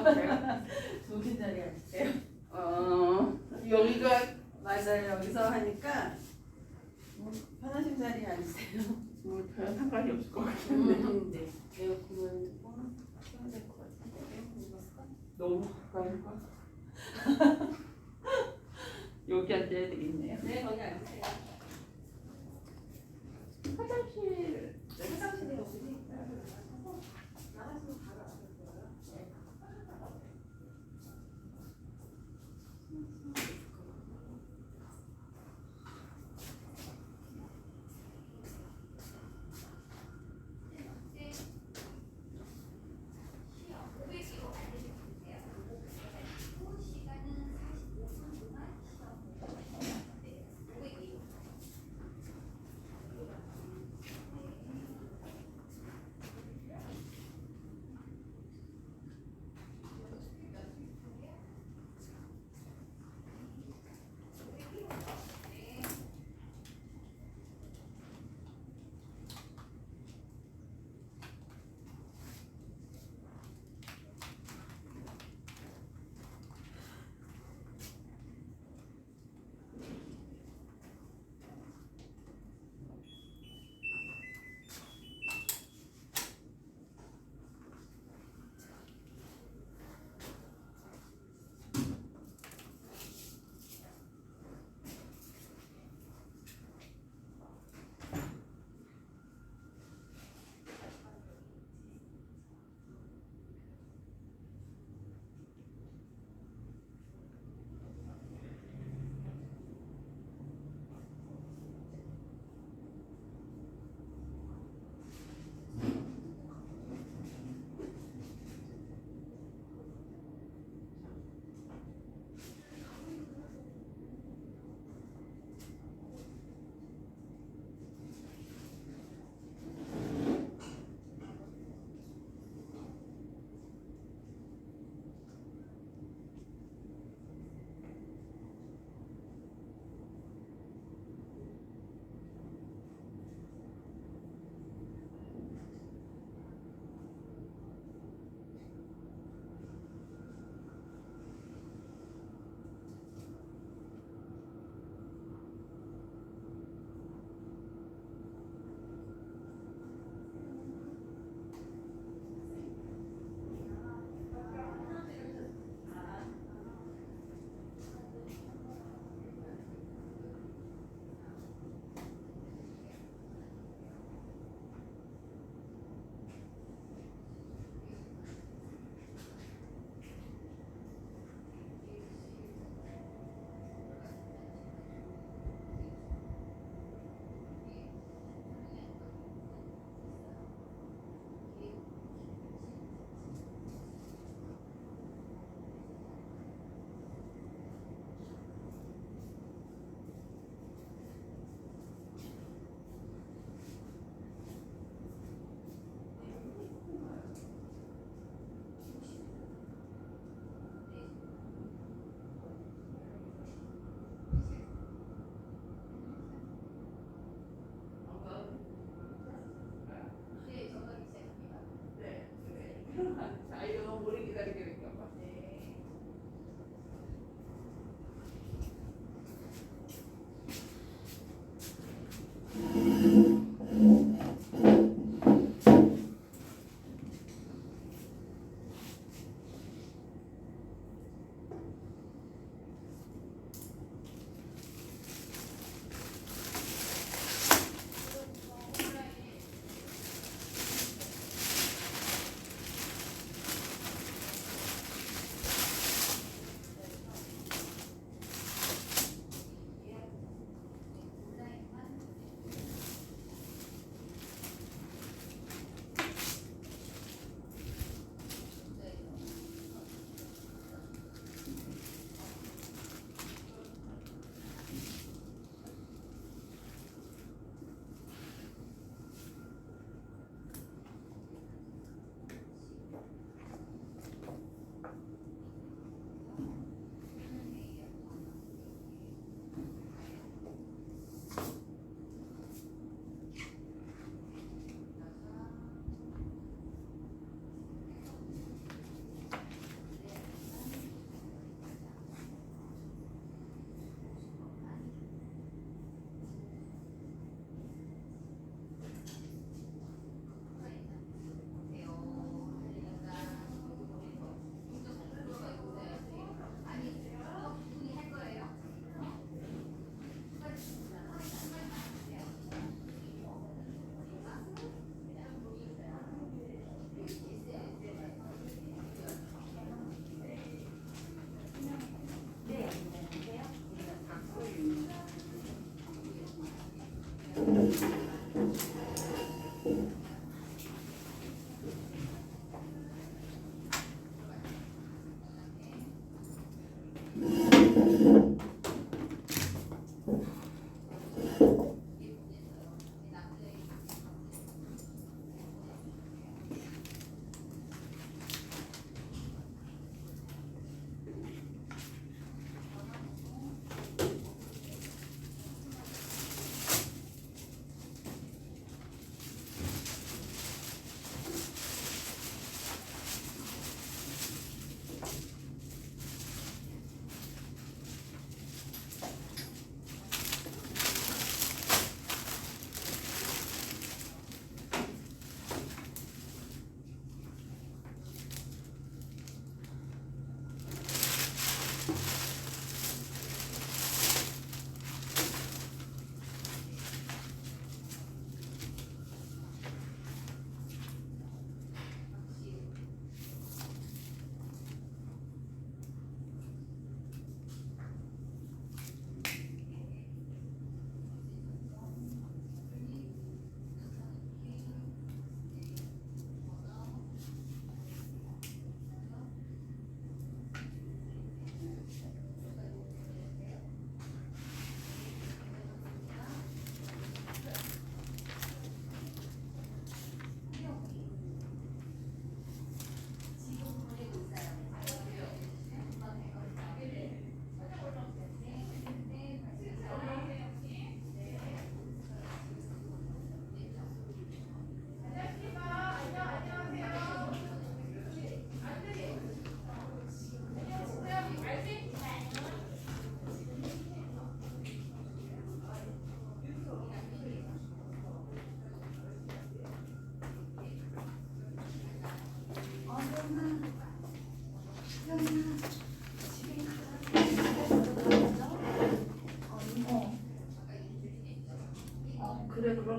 그래요? 묵은 자리 앉으세요. 여기가 맞아요. 여기서 하니까 뭐 편하신 자리에 앉으세요. 뭐 별 상관이 없을 것 같은데 네. 에어컨을 켜야 될 것 같은데. 너무 가까이가 여기 앉아야 되겠네요. 네, 거기 앉으세요. 화장실 화장실에 여기 나가시면 바로 앞에 보여요. 네.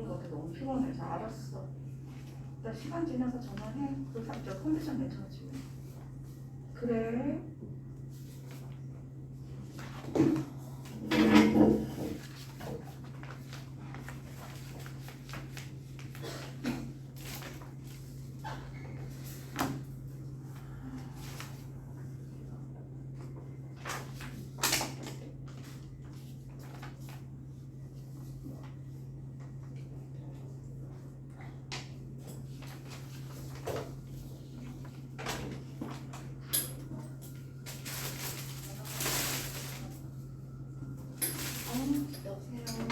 것 같아. 너무 피곤해서. 알았어. 나 시간 지나서 전화해. 저 컨디션 괜찮아지고. 그래. 여보세요.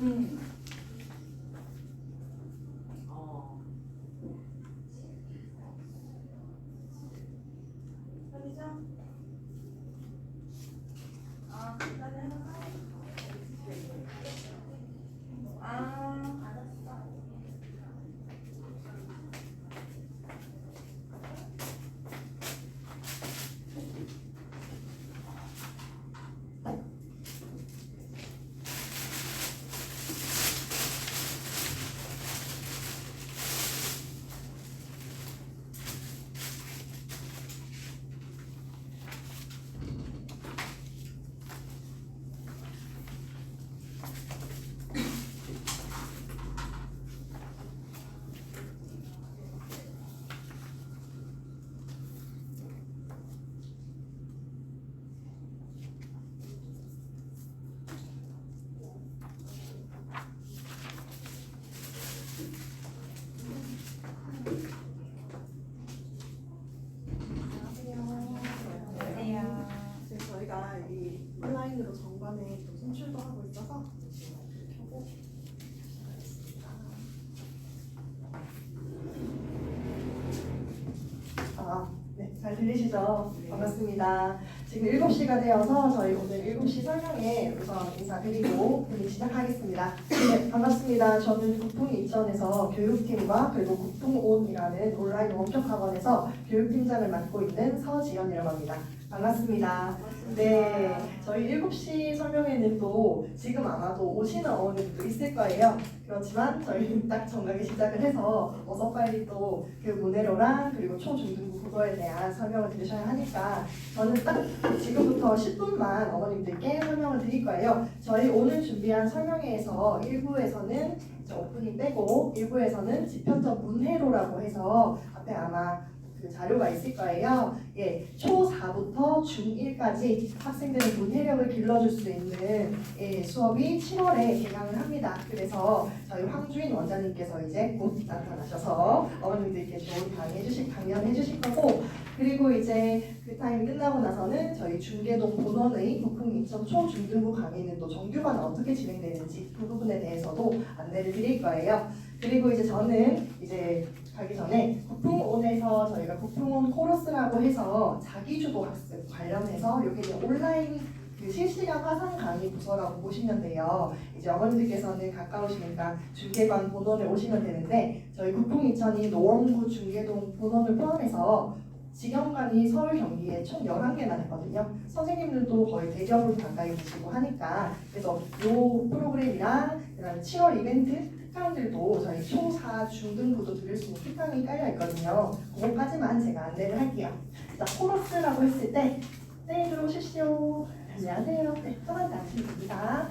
음. 편의점? 아, 일단은 알았어. 안녕하세요. 지금 저희가 이 온라인으로 정관에 또 송출도 하고 있어서 지금 켜고 시작하겠습니다. 네, 잘 들리시죠? 반갑습니다. 지금 7시가 되어서 저희 오늘 7시 설명에 우선 인사드리고 시작하겠습니다. 네, 반갑습니다. 저는 국풍이천에서 교육팀과 그리고 국풍온이라는 온라인 원격 학원에서 교육팀장을 맡고 있는 서지연이라고 합니다. 반갑습니다. 네, 저희 7시 설명회는 또 지금 아마도 오시는 어머님들도 있을 거예요. 그렇지만 저희는 딱 정각에 시작을 해서 어서 빨리 또 그 문해로랑 그리고 초중등부 국어에 대한 설명을 들으셔야 하니까 저는 딱 지금부터 10분만 어머님들께 설명을 드릴 거예요. 저희 오늘 준비한 설명회에서 1부에서는 오프닝 빼고 1부에서는 지편적 문해로라고 해서 앞에 아마 그 자료가 있을 거예요. 예, 초4부터 중1까지 학생들의 문해력을 길러줄 수 있는 수업이 7월에 개강을 합니다. 그래서 저희 황주인 원장님께서 이제 곧 나타나셔서 어머님들께 좋은 강연해 주실 거고, 그리고 이제 그 타임이 끝나고 나서는 저희 중계동 본원의 국풍이천 초중등부 강의는 또 정규반은 어떻게 진행되는지 그 부분에 대해서도 안내를 드릴 거예요. 그리고 이제 저는 이제 가기 전에 국풍온에서 저희가 국풍온 코러스라고 해서 자기주도 학습 관련해서 여기는 온라인 그 실시간 화상 강의 부서라고 보시면 돼요. 이제 어머님들께서는 가까우시니까 중계관 본원에 오시면 되는데 저희 국풍이천이 노원구 중계동 본원을 포함해서 직영관이 서울 경기에 총 11개나 있거든요. 선생님들도 거의 100여 분 가까이 계시고 하니까 그래서 이 프로그램이랑 그다음에 7월 이벤트 특강들도 저희 초4 중등부도 들을 수 있는 특강이 깔려 있거든요. 그것까지만 제가 안내를 할게요. 자, 코러스라고 했을 때 네, 들어오십시오. 안녕하세요. 네, 편하게 앉으시면 됩니다.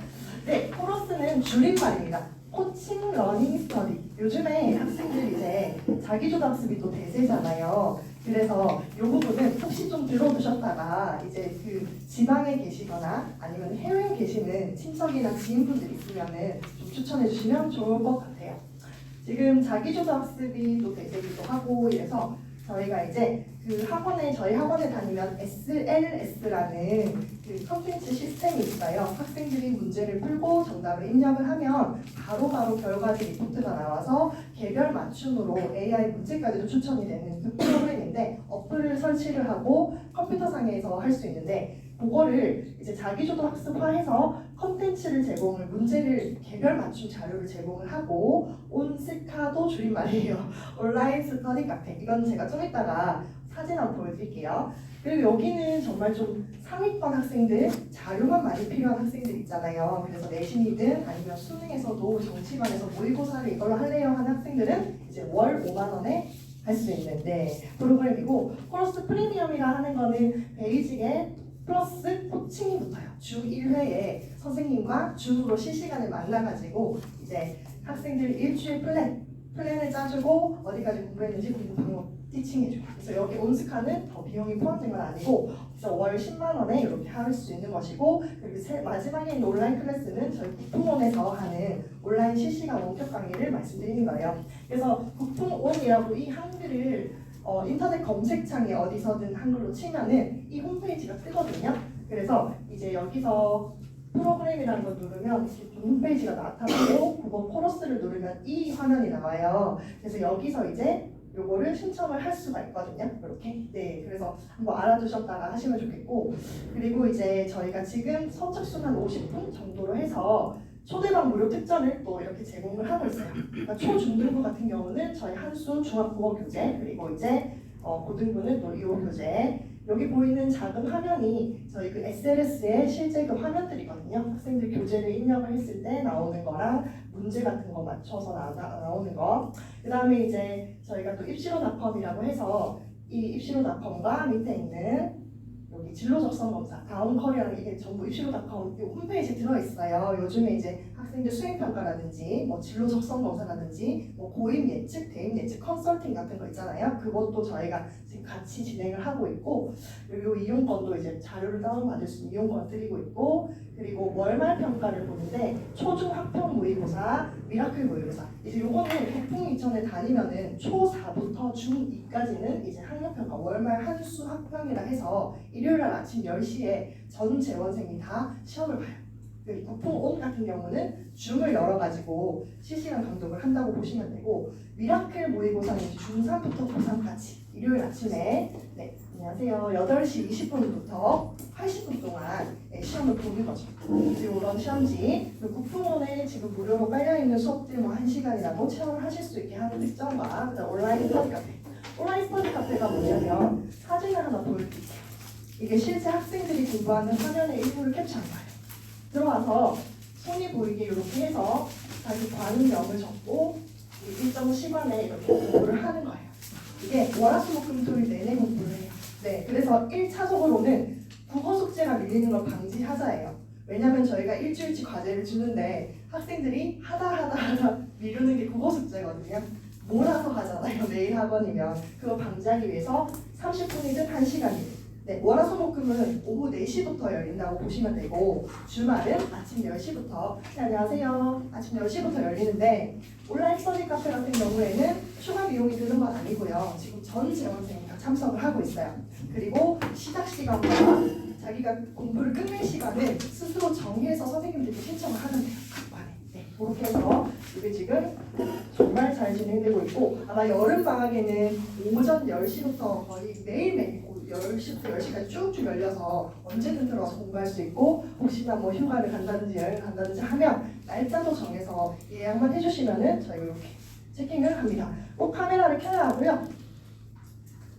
네, 코러스는 줄임말입니다. 코칭 러닝 스터디. 요즘에 학생들이 이제 자기주도 학습이 또 대세잖아요. 그래서 이 부분은 혹시 좀 들어두셨다가 이제 그 지방에 계시거나 아니면 해외에 계시는 친척이나 지인분들 있으면은 좀 추천해 주시면 좋을 것 같아요. 지금 자기주도 학습이 또 대세기도 하고 이래서 저희가 이제 그 학원에 저희 학원에 다니면 SLS라는 그 컴퓨터 시스템이 있어요. 학생들이 문제를 풀고 정답을 입력을 하면 바로바로 결과지 리포트가 나와서 개별 맞춤으로 AI 문제까지도 추천이 되는 그 프로그램인데 어플을 설치를 하고 컴퓨터상에서 할 수 있는데 그거를 이제 자기주도 학습화해서 컨텐츠를 제공을 문제를 개별 맞춤 자료를 제공을 하고 온스카도 줄임말이에요. 온라인 스터디 카페. 이건 제가 좀 이따가 사진 한번 보여드릴게요. 그리고 여기는 정말 좀 상위권 학생들, 자료만 많이 필요한 학생들 있잖아요. 그래서 내신이든 아니면 수능에서도 정치반에서 모의고사를 이걸로 할래요 하는 학생들은 이제 월 5만 원에 할 수 있는 프로그램이고, 코러스 프리미엄이라 하는 거는 베이직에 플러스 코칭이 붙어요. 주 1회에 선생님과 줌으로 실시간에 만나가지고 이제 학생들 일주일 플랜을 짜주고 어디까지 공부했는지 공부 방법 티칭해줘요. 그래서 여기 온스카는 더 비용이 포함된 건 아니고, 그래서 월 10만 원에 이렇게 할 수 있는 것이고, 그리고 마지막에 있는 온라인 클래스는 저희 국풍원에서 하는 온라인 실시간 원격 강의를 말씀드리는 거예요. 그래서 국풍원이라고 이 한글을 인터넷 검색창에 어디서든 한글로 치면은 이 홈페이지가 뜨거든요. 그래서 이제 여기서 프로그램이라는 걸 누르면 이렇게 홈페이지가 나타나고, 그거 코러스를 누르면 이 화면이 나와요. 그래서 여기서 이제 요거를 신청을 할 수가 있거든요. 이렇게. 네, 그래서 한번 알아두셨다가 하시면 좋겠고, 그리고 이제 저희가 지금 선착순 한 50분 정도로 해서 초대반 무료 특전을 또 이렇게 제공을 하고 있어요. 그러니까 초중등부 같은 경우는 저희 한수 중학국어 교재, 그리고 이제 고등부는 또 이호 교재. 여기 보이는 작은 화면이 저희 그 SLS의 실제 그 화면들이거든요. 학생들 교재를 입력을 했을 때 나오는 거랑 문제 같은 거 맞춰서 나오는 거. 그 다음에 이제 저희가 또 입시로닷컴이라고 해서 이 입시로닷컴과 밑에 있는 여기 진로 적성 검사, 다운 커리어랑 이게 전부 입시로닷컴 홈페이지에 들어있어요. 요즘에 이제 학생들 수행평가라든지 뭐 진로 적성 검사라든지 뭐 고임 예측, 대임 예측 컨설팅 같은 거 있잖아요. 그것도 저희가 지금 같이 진행을 하고 있고, 그리고 이용권도 이제 자료를 다운받을 수 있는 이용권 드리고 있고, 그리고 월말 평가를 보는데 초중 학평 모의고사, 미라클 모의고사. 이제 요거는 국풍 이천에 다니면은 초4부터 중2까지는 이제 학력평가 월말 한수 학평이라 해서 일요일날 아침 10시에 전 재원생이 다 시험을 봐요. 국풍 온 같은 경우는 줌을 열어가지고 실시간 강독을 한다고 보시면 되고, 미라클 모의고사는 중3부터 고3까지 일요일 아침에 안녕하세요. 8시 20분부터 80분 동안 시험을 보는 거죠. 이런 시험지, 국풍원에 지금 무료로 깔려있는 수업들 뭐 1시간이라도 체험을 하실 수 있게 하는 특전과 그다음 온라인 스터디 카페. 온라인 스터디 카페가 뭐냐면 사진을 하나 보여드릴게요. 이게 실제 학생들이 공부하는 화면의 일부를 캡처한 거예요. 들어와서 손이 보이게 이렇게 해서 자기 관음명을 적고 일정 시간에 이렇게 공부를 하는 거예요. 이게 월화수목금토일 내내 공부를 해요. 네, 그래서 1차적으로는 국어 숙제가 밀리는 걸 방지하자예요. 왜냐면 저희가 일주일치 과제를 주는데 학생들이 하다 미루는 게 국어 숙제거든요. 몰아서 하잖아요. 매일 학원이면. 그거 방지하기 위해서 30분이든 1시간이든 월화수목금은 오후 4시부터 열린다고 보시면 되고, 주말은 아침 10시부터 안녕하세요. 아침 10시부터 열리는데, 온라인 스터디 카페 같은 경우에는 추가 비용이 드는 건 아니고요. 지금 전 재원생이 다 참석을 하고 있어요. 그리고 시작 시간과 자기가 공부를 끝낼 시간을 스스로 정해서 선생님들이 신청을 하면 돼요. 각반에. 네, 그렇게 해서 이게 지금 정말 잘 진행되고 있고, 아마 여름방학에는 오전 10시부터 거의 매일매일 10시부터 10시까지 쭉쭉 열려서 언제든 들어와서 공부할 수 있고, 혹시나 뭐 휴가를 간다든지 여행을 간다든지 하면 날짜도 정해서 예약만 해주시면은 저희가 이렇게 체킹을 합니다. 꼭 카메라를 켜야 하고요.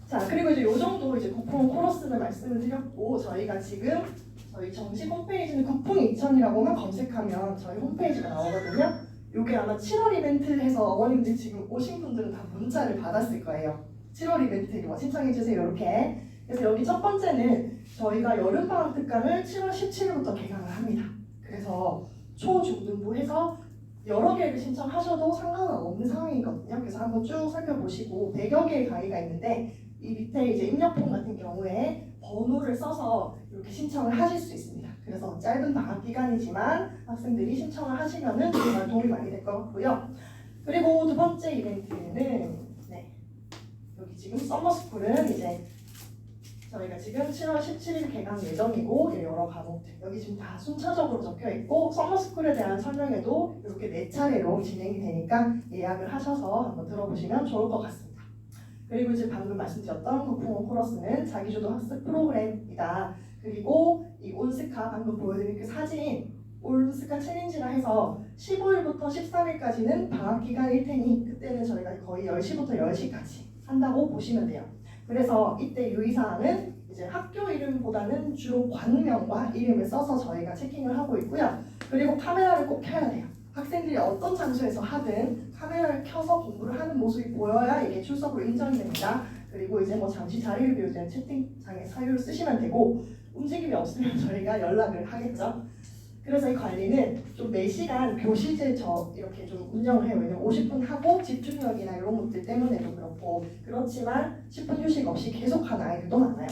자, 그리고 이제 요 정도 이제 국풍 코러스를 말씀을 드렸고, 저희가 지금 저희 정식 홈페이지는 국풍 2000이라고만 검색하면 저희 홈페이지가 나오거든요. 요게 아마 7월 이벤트를 해서 어머님들 지금 오신 분들은 다 문자를 받았을 거예요. 7월 이벤트 뭐 신청해주세요 이렇게. 그래서 여기 첫 번째는 저희가 여름방학 특강을 7월 17일부터 개강을 합니다. 그래서 초중등부 해서 여러 개를 신청하셔도 상관은 없는 상황이거든요. 그래서 한번 쭉 살펴보시고 100여 개의 강의가 있는데, 이 밑에 이제 입력폼 같은 경우에 번호를 써서 이렇게 신청을 하실 수 있습니다. 그래서 짧은 방학 기간이지만 학생들이 신청을 하시면은 정말 도움이 많이 될 것 같고요. 그리고 두 번째 이벤트는 여기 지금 서머스쿨은 이제 저희가 지금 7월 17일 개강 예정이고, 여러 과목들 여기 지금 다 순차적으로 적혀 있고, 서머스쿨에 대한 설명회도 이렇게 4차례로 진행이 되니까 예약을 하셔서 한번 들어보시면 좋을 것 같습니다. 그리고 이제 방금 말씀드렸던 국풍원 코러스는 자기주도 학습 프로그램이다. 그리고 이 온스카 방금 보여드린 그 사진 온스카 챌린지라 해서 15일부터 13일까지는 방학 기간일 테니 그때는 저희가 거의 10시부터 10시까지 한다고 보시면 돼요. 그래서 이때 유의사항은 이제 학교 이름보다는 주로 관명과 이름을 써서 저희가 체킹을 하고 있고요. 그리고 카메라를 꼭 켜야 돼요. 학생들이 어떤 장소에서 하든 카메라를 켜서 공부를 하는 모습이 보여야 이게 출석으로 인정이 됩니다. 그리고 이제 뭐 잠시 자리를 비울 때는 채팅창에 사유를 쓰시면 되고 움직임이 없으면 저희가 연락을 하겠죠. 그래서 이 관리는 좀 4시간 교실제 이렇게 좀 운영을 해요. 왜냐면 50분 하고 집중력이나 이런 것들 때문에도 그렇고 그렇지만 10분 휴식 없이 계속하는 아이들도 많아요.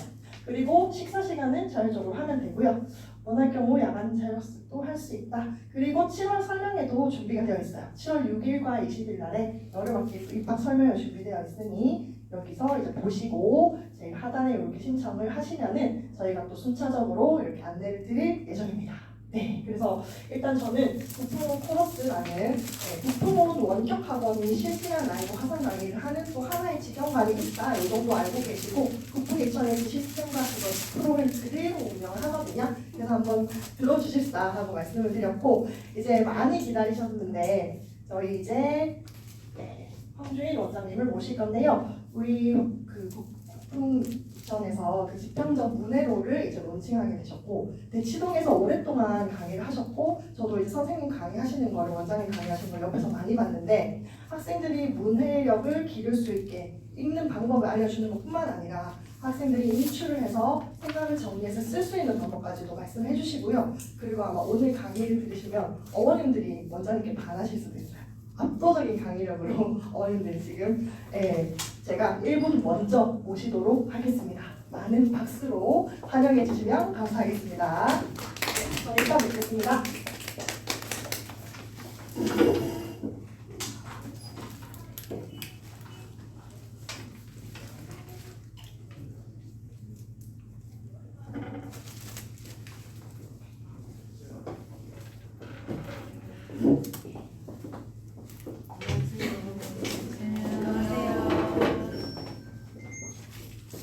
그리고 식사 시간은 자율적으로 하면 되고요. 원할 경우 야간 자율학습도 할 수 있다. 그리고 7월 설명회도 준비가 되어 있어요. 7월 6일과 20일 날에 여름학기 입학 설명회 준비되어 있으니 여기서 이제 보시고 제일 하단에 이렇게 신청을 하시면은 저희가 또 순차적으로 이렇게 안내를 드릴 예정입니다. 네, 그래서 일단 저는 부품호 코러스라는 부품호 원격 학원이 실시간 라이브 화상 강의를 하는 또 하나의 직영관이 있다. 이 정도 알고 계시고 부품 2000에서 시스템과 그런 프로그램 그대로 운영을 하거든요. 그래서 한번 들어주실사 하고 말씀을 드렸고 이제 많이 기다리셨는데 저희 이제 황주일 원장님을 모실 건데요. 우리 그 부품 전에서 그 지평적 문해로를 이제 론칭하게 되셨고 대치동에서 오랫동안 강의를 하셨고 저도 이제 선생님 강의하시는 거를 원장님 강의하시는 걸 옆에서 많이 봤는데 학생들이 문해력을 기를 수 있게 읽는 방법을 알려주는 것뿐만 아니라 학생들이 인출을 해서 생각을 정리해서 쓸 수 있는 방법까지도 말씀해 주시고요. 그리고 아마 오늘 강의를 들으시면 어머님들이 원장님께 반하실 수도 있어요. 압도적인 강의력으로 어머님들이 지금 제가 1분 먼저 모시도록 하겠습니다. 많은 박수로 환영해 주시면 감사하겠습니다. 저는 이따 뵙겠습니다.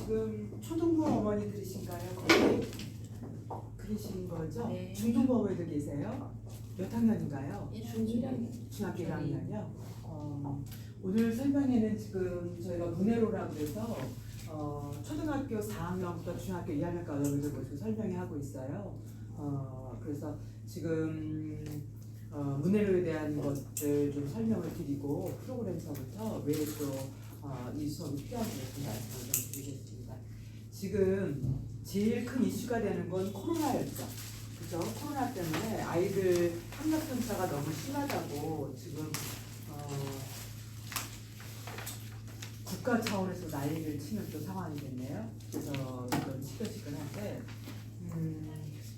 지금 초등부 어머니들이신가요? 거기 그러신 거죠? 네. 중등부 어머니들 계세요? 몇 학년인가요? 1학년. 중학교 1학년이요? 오늘 설명회는 지금 저희가 문해로라고 해서 초등학교 4학년부터 중학교 2학년까지 어머니들 모시고 설명회 하고 있어요. 그래서 지금 문해로에 대한 것들 좀 설명을 드리고 프로그램서부터 왜 또 이 수업이 필요한지 말씀을 좀 드리겠습니다. 지금 제일 큰 이슈가 되는 건 코로나였죠. 그죠? 코로나 때문에 아이들 학력 편차가 너무 심하다고 지금 국가 차원에서 난리를 치는 또 상황이 됐네요. 그래서 좀 시끌시끌한데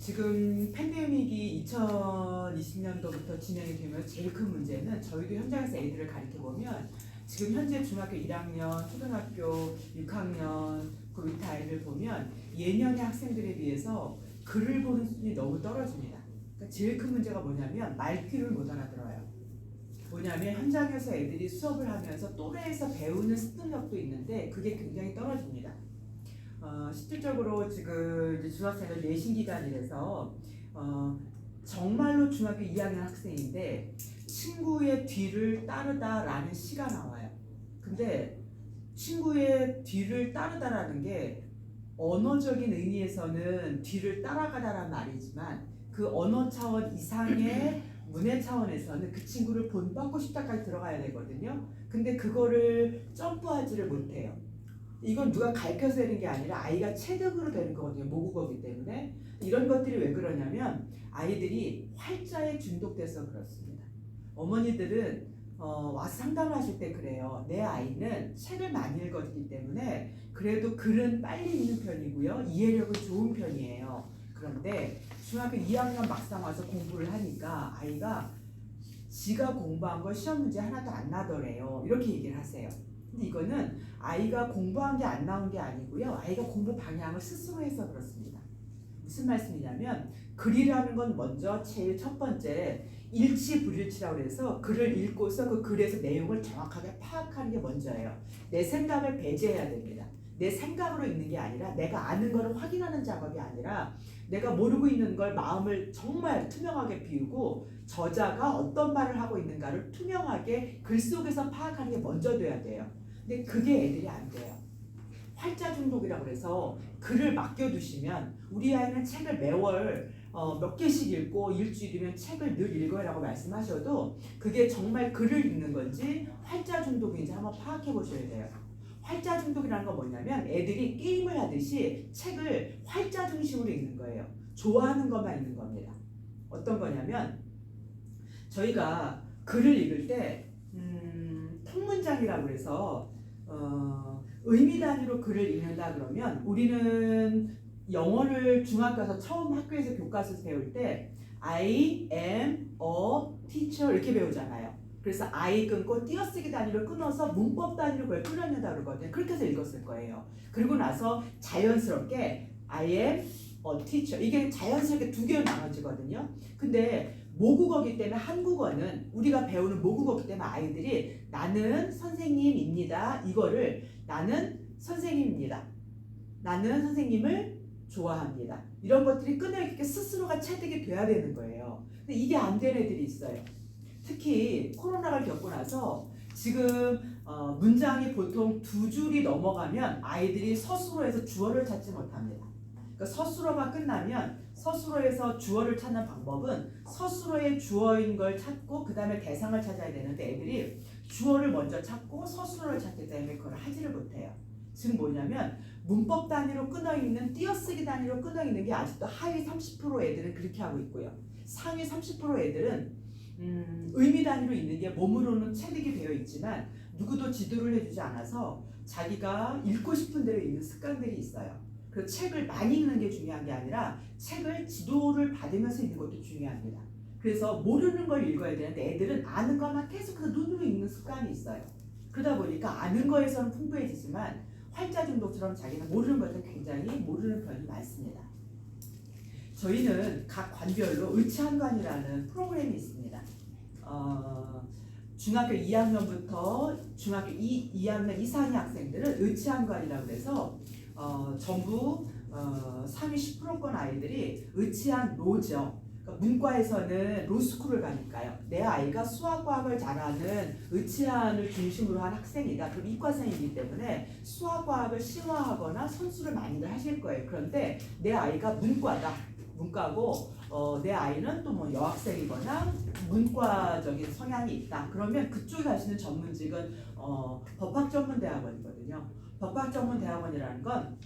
지금 팬데믹이 2020년도부터 진행이 되면 제일 큰 문제는 저희도 현장에서 애들을 가르쳐 보면 지금 현재 중학교 1학년, 초등학교 6학년 그 밑에 아이들 보면 예년의 학생들에 비해서 글을 보는 수준이 너무 떨어집니다. 그러니까 제일 큰 문제가 뭐냐면 말귀를 못 알아들어요. 뭐냐면 현장에서 애들이 수업을 하면서 또래에서 배우는 습득력도 있는데 그게 굉장히 떨어집니다. 실질적으로 지금 이제 중학생들 내신 기간이라서 정말로 중학교 2학년 학생인데 친구의 뒤를 따르다라는 시가 나와요. 근데 친구의 뒤를 따르다라는 게 언어적인 의미에서는 뒤를 따라가다란 말이지만 그 언어 차원 이상의 문해 차원에서는 그 친구를 본받고 싶다까지 들어가야 되거든요. 근데 그거를 점프하지를 못해요. 이건 누가 가르쳐서 되는 게 아니라 아이가 체득으로 되는 거거든요. 모국어이기 때문에. 이런 것들이 왜 그러냐면 아이들이 활자에 중독돼서 그렇습니다. 어머니들은 와서 상담을 하실 때 그래요. 내 아이는 책을 많이 읽었기 때문에 그래도 글은 빨리 읽는 편이고요. 이해력은 좋은 편이에요. 그런데 중학교 2학년 막상 와서 공부를 하니까 아이가 지가 공부한 거 시험 문제 하나도 안 나더래요. 이렇게 얘기를 하세요. 근데 이거는 아이가 공부한 게 안 나온 게 아니고요. 아이가 공부 방향을 스스로 해서 그렇습니다. 무슨 말씀이냐면 글이라는 건 먼저 제일 첫 번째 일치불일치라고 해서 글을 읽고서 그 글에서 내용을 정확하게 파악하는 게 먼저예요. 내 생각을 배제해야 됩니다. 내 생각으로 읽는 게 아니라 내가 아는 거를 확인하는 작업이 아니라 내가 모르고 있는 걸 마음을 정말 투명하게 비우고 저자가 어떤 말을 하고 있는가를 투명하게 글 속에서 파악하는 게 먼저 돼야 돼요. 근데 그게 애들이 안 돼요. 활자 중독이라고 해서 글을 맡겨두시면 우리 아이는 책을 매월 몇 개씩 읽고 일주일이면 책을 늘 읽어라고 말씀하셔도 그게 정말 글을 읽는 건지 활자 중독인지 한번 파악해 보셔야 돼요. 활자 중독이라는 건 뭐냐면 애들이 게임을 하듯이 책을 활자 중심으로 읽는 거예요. 좋아하는 것만 읽는 겁니다. 어떤 거냐면 저희가 글을 읽을 때 통문장이라고 해서 의미 단위로 글을 읽는다 그러면 우리는 영어를 중학교에서 처음 학교에서 교과서 배울 때 I am a teacher 이렇게 배우잖아요. 그래서 I 끊고 띄어쓰기 단위로 끊어서 문법 단위로 그걸 끊어낸다 그러거든요. 그렇게 해서 읽었을 거예요. 그리고 나서 자연스럽게 I am a teacher 이게 자연스럽게 두 개로 나눠지거든요. 근데 모국어기 때문에 한국어는 우리가 배우는 모국어기 때문에 아이들이 나는 선생님입니다. 이거를 나는 선생님입니다. 나는 선생님을 좋아합니다. 이런 것들이 끈을 스스로가 체득이 돼야 되는 거예요. 근데 이게 안 되는 애들이 있어요. 특히 코로나를 겪고 나서 지금 문장이 보통 두 줄이 넘어가면 아이들이 서술어에서 주어를 찾지 못합니다. 그러니까 서술어가 끝나면 서술어에서 주어를 찾는 방법은 서술어의 주어인 걸 찾고 그 다음에 대상을 찾아야 되는데 애들이 주어를 먼저 찾고 서술어를 찾기 때문에 그걸 하지를 못해요. 지금 뭐냐면 문법 단위로 끊어있는 띄어쓰기 단위로 끊어있는 게 아직도 하위 30% 애들은 그렇게 하고 있고요. 상위 30% 애들은 의미 단위로 있는 게 몸으로는 체득이 되어 있지만 누구도 지도를 해주지 않아서 자기가 읽고 싶은 대로 읽는 습관들이 있어요. 그 책을 많이 읽는 게 중요한 게 아니라 책을 지도를 받으면서 읽는 것도 중요합니다. 그래서 모르는 걸 읽어야 되는데 애들은 아는 것만 계속해서 눈으로 읽는 습관이 있어요. 그러다 보니까 아는 거에서는 풍부해지지만 활자 중독처럼 자기는 모르는 것들 굉장히 모르는 편이 많습니다. 저희는 각 관별로 의치한관이라는 프로그램이 있습니다. 중학교 2학년부터 중학교 2학년 이상의 학생들은 의치한관이라고 해서 전부 상위 10%권 아이들이 의치한 로죠. 그러니까 문과에서는 로스쿨을 가니까요. 내 아이가 수학과학을 잘하는 의치한을 중심으로 한 학생이다. 그럼 이과생이기 때문에 수학과학을 심화하거나 선수를 많이들 하실 거예요. 그런데 내 아이가 문과고 내 아이는 또 뭐 여학생이거나 문과적인 성향이 있다. 그러면 그쪽에 가시는 전문직은 법학전문대학원이거든요. 법학전문대학원이라는 건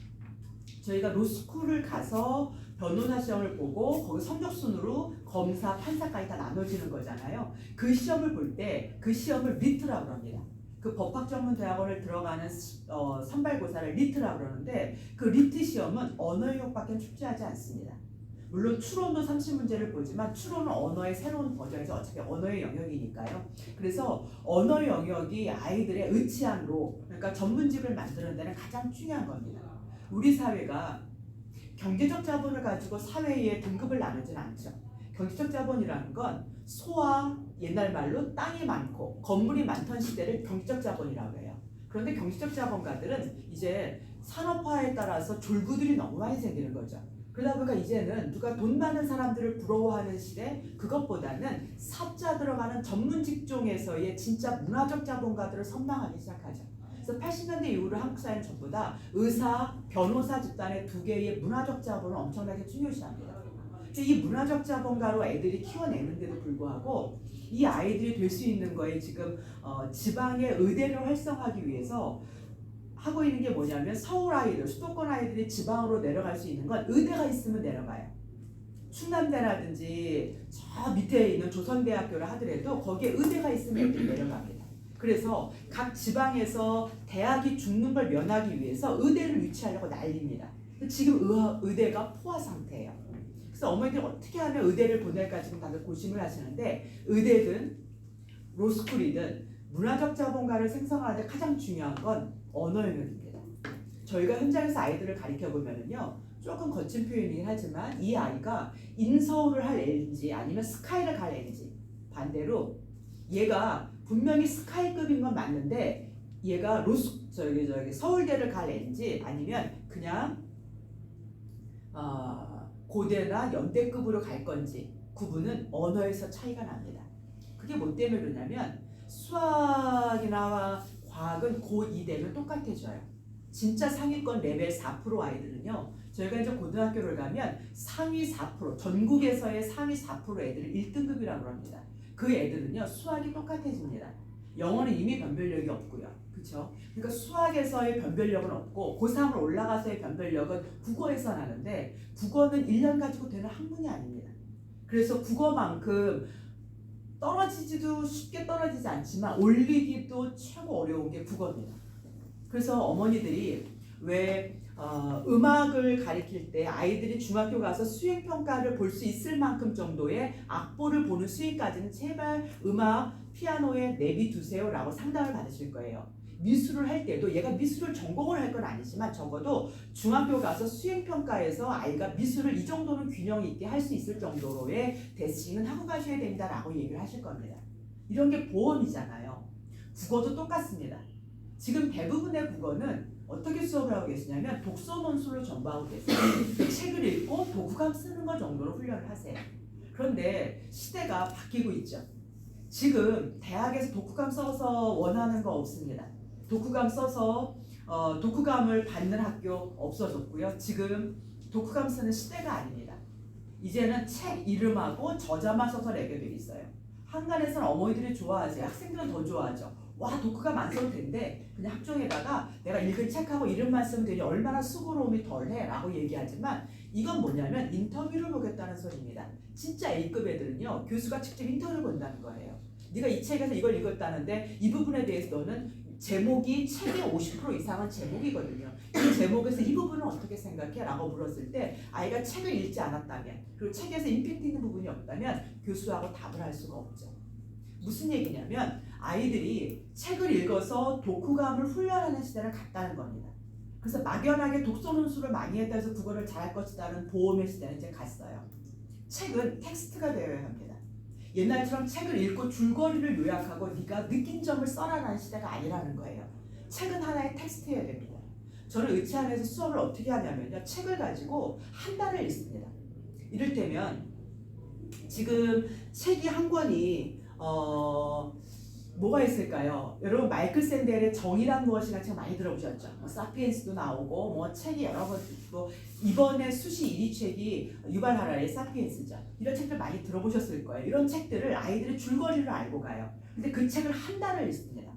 저희가 로스쿨을 가서 변호사 시험을 보고 거기 성적순으로 검사, 판사까지 다 나눠지는 거잖아요. 그 시험을 볼 때 그 시험을 리트라고 합니다. 그 법학전문대학원을 들어가는 선발고사를 리트라고 그러는데 그 리트 시험은 언어 영역밖에 출제하지 않습니다. 물론 추론도 30문제를 보지만 추론은 언어의 새로운 버전이죠. 어차피 언어의 영역이니까요. 그래서 언어 영역이 아이들의 의치한 로, 그러니까 전문직을 만드는 데는 가장 중요한 겁니다. 우리 사회가 경제적 자본을 가지고 사회에 등급을 나누진 않죠. 경제적 자본이라는 건 소와 옛날 말로 땅이 많고 건물이 많던 시대를 경제적 자본이라고 해요. 그런데 경제적 자본가들은 이제 산업화에 따라서 졸부들이 너무 많이 생기는 거죠. 그러다 보니까 이제는 누가 돈 많은 사람들을 부러워하는 시대, 그것보다는 사자 들어가는 전문 직종에서의 진짜 문화적 자본가들을 선망하기 시작하죠. 그래서 80년대 이후로 한국 사회는 전부 다 의사, 변호사 집단의 두 개의 문화적 자본을 엄청나게 중요시합니다. 이 문화적 자본가로 애들이 키워내는데도 불구하고 이 아이들이 될 수 있는 거에 지금 지방의 의대를 활성화하기 위해서 하고 있는 게 뭐냐면 서울 아이들, 수도권 아이들이 지방으로 내려갈 수 있는 건 의대가 있으면 내려가요. 충남대라든지 저 밑에 있는 조선대학교를 하더라도 거기에 의대가 있으면 애들이 내려갑니다. 그래서 각 지방에서 대학이 죽는 걸 면하기 위해서 의대를 유치하려고 난립니다. 지금 의대가 포화 상태예요. 그래서 어머니들이 어떻게 하면 의대를 보낼까 지금 다들 고심을 하시는데 의대든 로스쿨이든 문화적 자본가를 생성하는데 가장 중요한 건 언어 영역입니다. 저희가 현장에서 아이들을 가르쳐 보면은요, 조금 거친 표현이긴 하지만 이 아이가 인서울을 할 애인지 아니면 스카이를 갈 애인지, 반대로 얘가 분명히 스카이급인 건 맞는데 얘가 서울대를 갈 애인지 아니면 그냥 고대나 연대급으로 갈 건지 구분은 언어에서 차이가 납니다. 그게 뭐 때문에 그러냐면 수학이나 과학은 고2 되면 똑같아져요. 진짜 상위권 레벨 4% 아이들은요. 저희가 이제 고등학교를 가면 상위 4%, 전국에서의 상위 4% 애들을 1등급이라고 합니다. 그 애들은요. 수학이 똑같아집니다. 영어는 이미 변별력이 없고요. 그렇죠? 그러니까 수학에서의 변별력은 없고 고3으로 올라가서의 변별력은 국어에서 나는데 국어는 1년 가지고 되는 학문이 아닙니다. 그래서 국어만큼 떨어지지도 쉽게 떨어지지 않지만 올리기도 최고 어려운 게 국어입니다. 그래서 어머니들이 왜 음악을 가르칠 때 아이들이 중학교 가서 수행평가를 볼 수 있을 만큼 정도의 악보를 보는 수위까지는 제발 음악, 피아노에 내비두세요 라고 상담을 받으실 거예요. 미술을 할 때도 얘가 미술을 전공을 할 건 아니지만 적어도 중학교 가서 수행평가에서 아이가 미술을 이 정도는 균형 있게 할 수 있을 정도로의 대칭은 하고 가셔야 된다라고 얘기를 하실 겁니다. 이런 게 보험이잖아요. 국어도 똑같습니다. 지금 대부분의 국어는 어떻게 수업을 하고 계시냐면 독서 논술로 전부하고 계세요. 책을 읽고 독후감 쓰는 것 정도로 훈련을 하세요. 그런데 시대가 바뀌고 있죠. 지금 대학에서 독후감 써서 원하는 거 없습니다. 독후감 써서 독후감을 받는 학교 없어졌고요. 지금 독후감 쓰는 시대가 아닙니다. 이제는 책 이름하고 저자만 써서 내게 돼 있어요. 한간에서는 어머니들이 좋아하지, 학생들은 더 좋아하죠. 와, 독후감 안 써도 된대. 그냥 학종에다가 내가 읽은 책하고 이름만 쓰면 되니 얼마나 수고로움이 덜해 라고 얘기하지만 이건 뭐냐면 인터뷰를 보겠다는 소리입니다. 진짜 A급 애들은요, 교수가 직접 인터뷰를 본다는 거예요. 네가 이 책에서 이걸 읽었다는데 이 부분에 대해서 너는 제목이 책의 50% 이상은 제목이거든요. 이 제목에서 이 부분은 어떻게 생각해? 라고 물었을 때 아이가 책을 읽지 않았다면 그리고 책에서 임팩트 있는 부분이 없다면 교수하고 답을 할 수가 없죠. 무슨 얘기냐면 아이들이 책을 읽어서 독후감을 훈련하는 시대를 갔다는 겁니다. 그래서 막연하게 독서 논술을 많이 했다 해서 국어를 잘할 것이라는 보험의 시대는 이제 갔어요. 책은 텍스트가 되어야 합니다. 옛날처럼 책을 읽고 줄거리를 요약하고 네가 느낀 점을 써라라는 시대가 아니라는 거예요. 책은 하나의 텍스트여야 됩니다. 저는 의치안에서 수업을 어떻게 하냐면요. 책을 가지고 한 달을 읽습니다. 이를테면 지금 책이 한 권이 뭐가 있을까요? 여러분 마이클 샌델의 정의란 무엇이란 책 많이 들어보셨죠? 사피엔스도 나오고 뭐 책이 여러 번 있고 이번에 수시 1위 책이 유발 하라리의 사피엔스죠. 이런 책들 많이 들어보셨을 거예요. 이런 책들을 아이들이 줄거리를 알고 가요. 근데 그 책을 한 달을 읽습니다.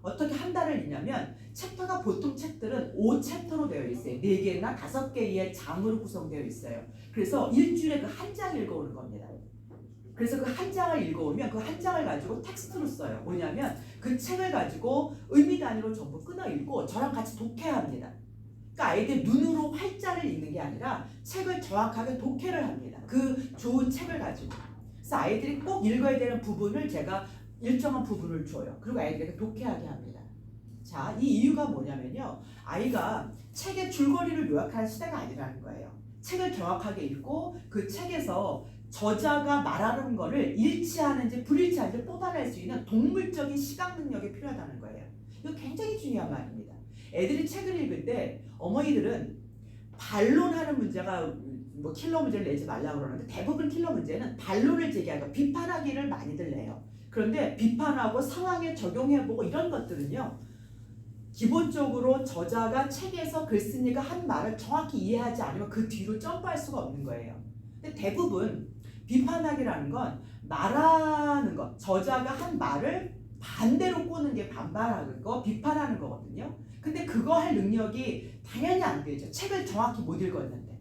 어떻게 한 달을 읽냐면 챕터가 보통 책들은 5챕터로 되어 있어요. 4개나 5개의 장으로 구성되어 있어요. 그래서 일주일에 그 한 장 읽어오는 겁니다. 그래서 그 한 장을 읽어오면 그 한 장을 가지고 텍스트로 써요. 뭐냐면 그 책을 가지고 의미 단위로 전부 끊어 읽고 저랑 같이 독해야 합니다. 그러니까 아이들 눈으로 활자를 읽는 게 아니라 책을 정확하게 독해를 합니다. 그 좋은 책을 가지고. 그래서 아이들이 꼭 읽어야 되는 부분을 제가 일정한 부분을 줘요. 그리고 아이들에게 독해하게 합니다. 자, 이 이유가 뭐냐면요. 아이가 책의 줄거리를 요약하는 시대가 아니라는 거예요. 책을 정확하게 읽고 그 책에서 저자가 말하는 거를 일치하는지 불일치하는지 뽑아낼 수 있는 동물적인 시각 능력이 필요하다는 거예요. 이거 굉장히 중요한 말입니다. 애들이 책을 읽을 때 어머니들은 반론하는 문제가 뭐 킬러 문제를 내지 말라고 그러는데 대부분 킬러 문제는 반론을 제기하고 비판하기를 많이들 내요. 그런데 비판하고 상황에 적용해보고 이런 것들은요. 기본적으로 저자가 책에서 글쓴이가 한 말을 정확히 이해하지 않으면 그 뒤로 점프할 수가 없는 거예요. 근데 대부분 비판하기라는 건 말하는 것, 저자가 한 말을 반대로 꼬는 게 반발하는 거, 비판하는 거거든요. 근데 그거 할 능력이 당연히 안 되죠. 책을 정확히 못 읽었는데.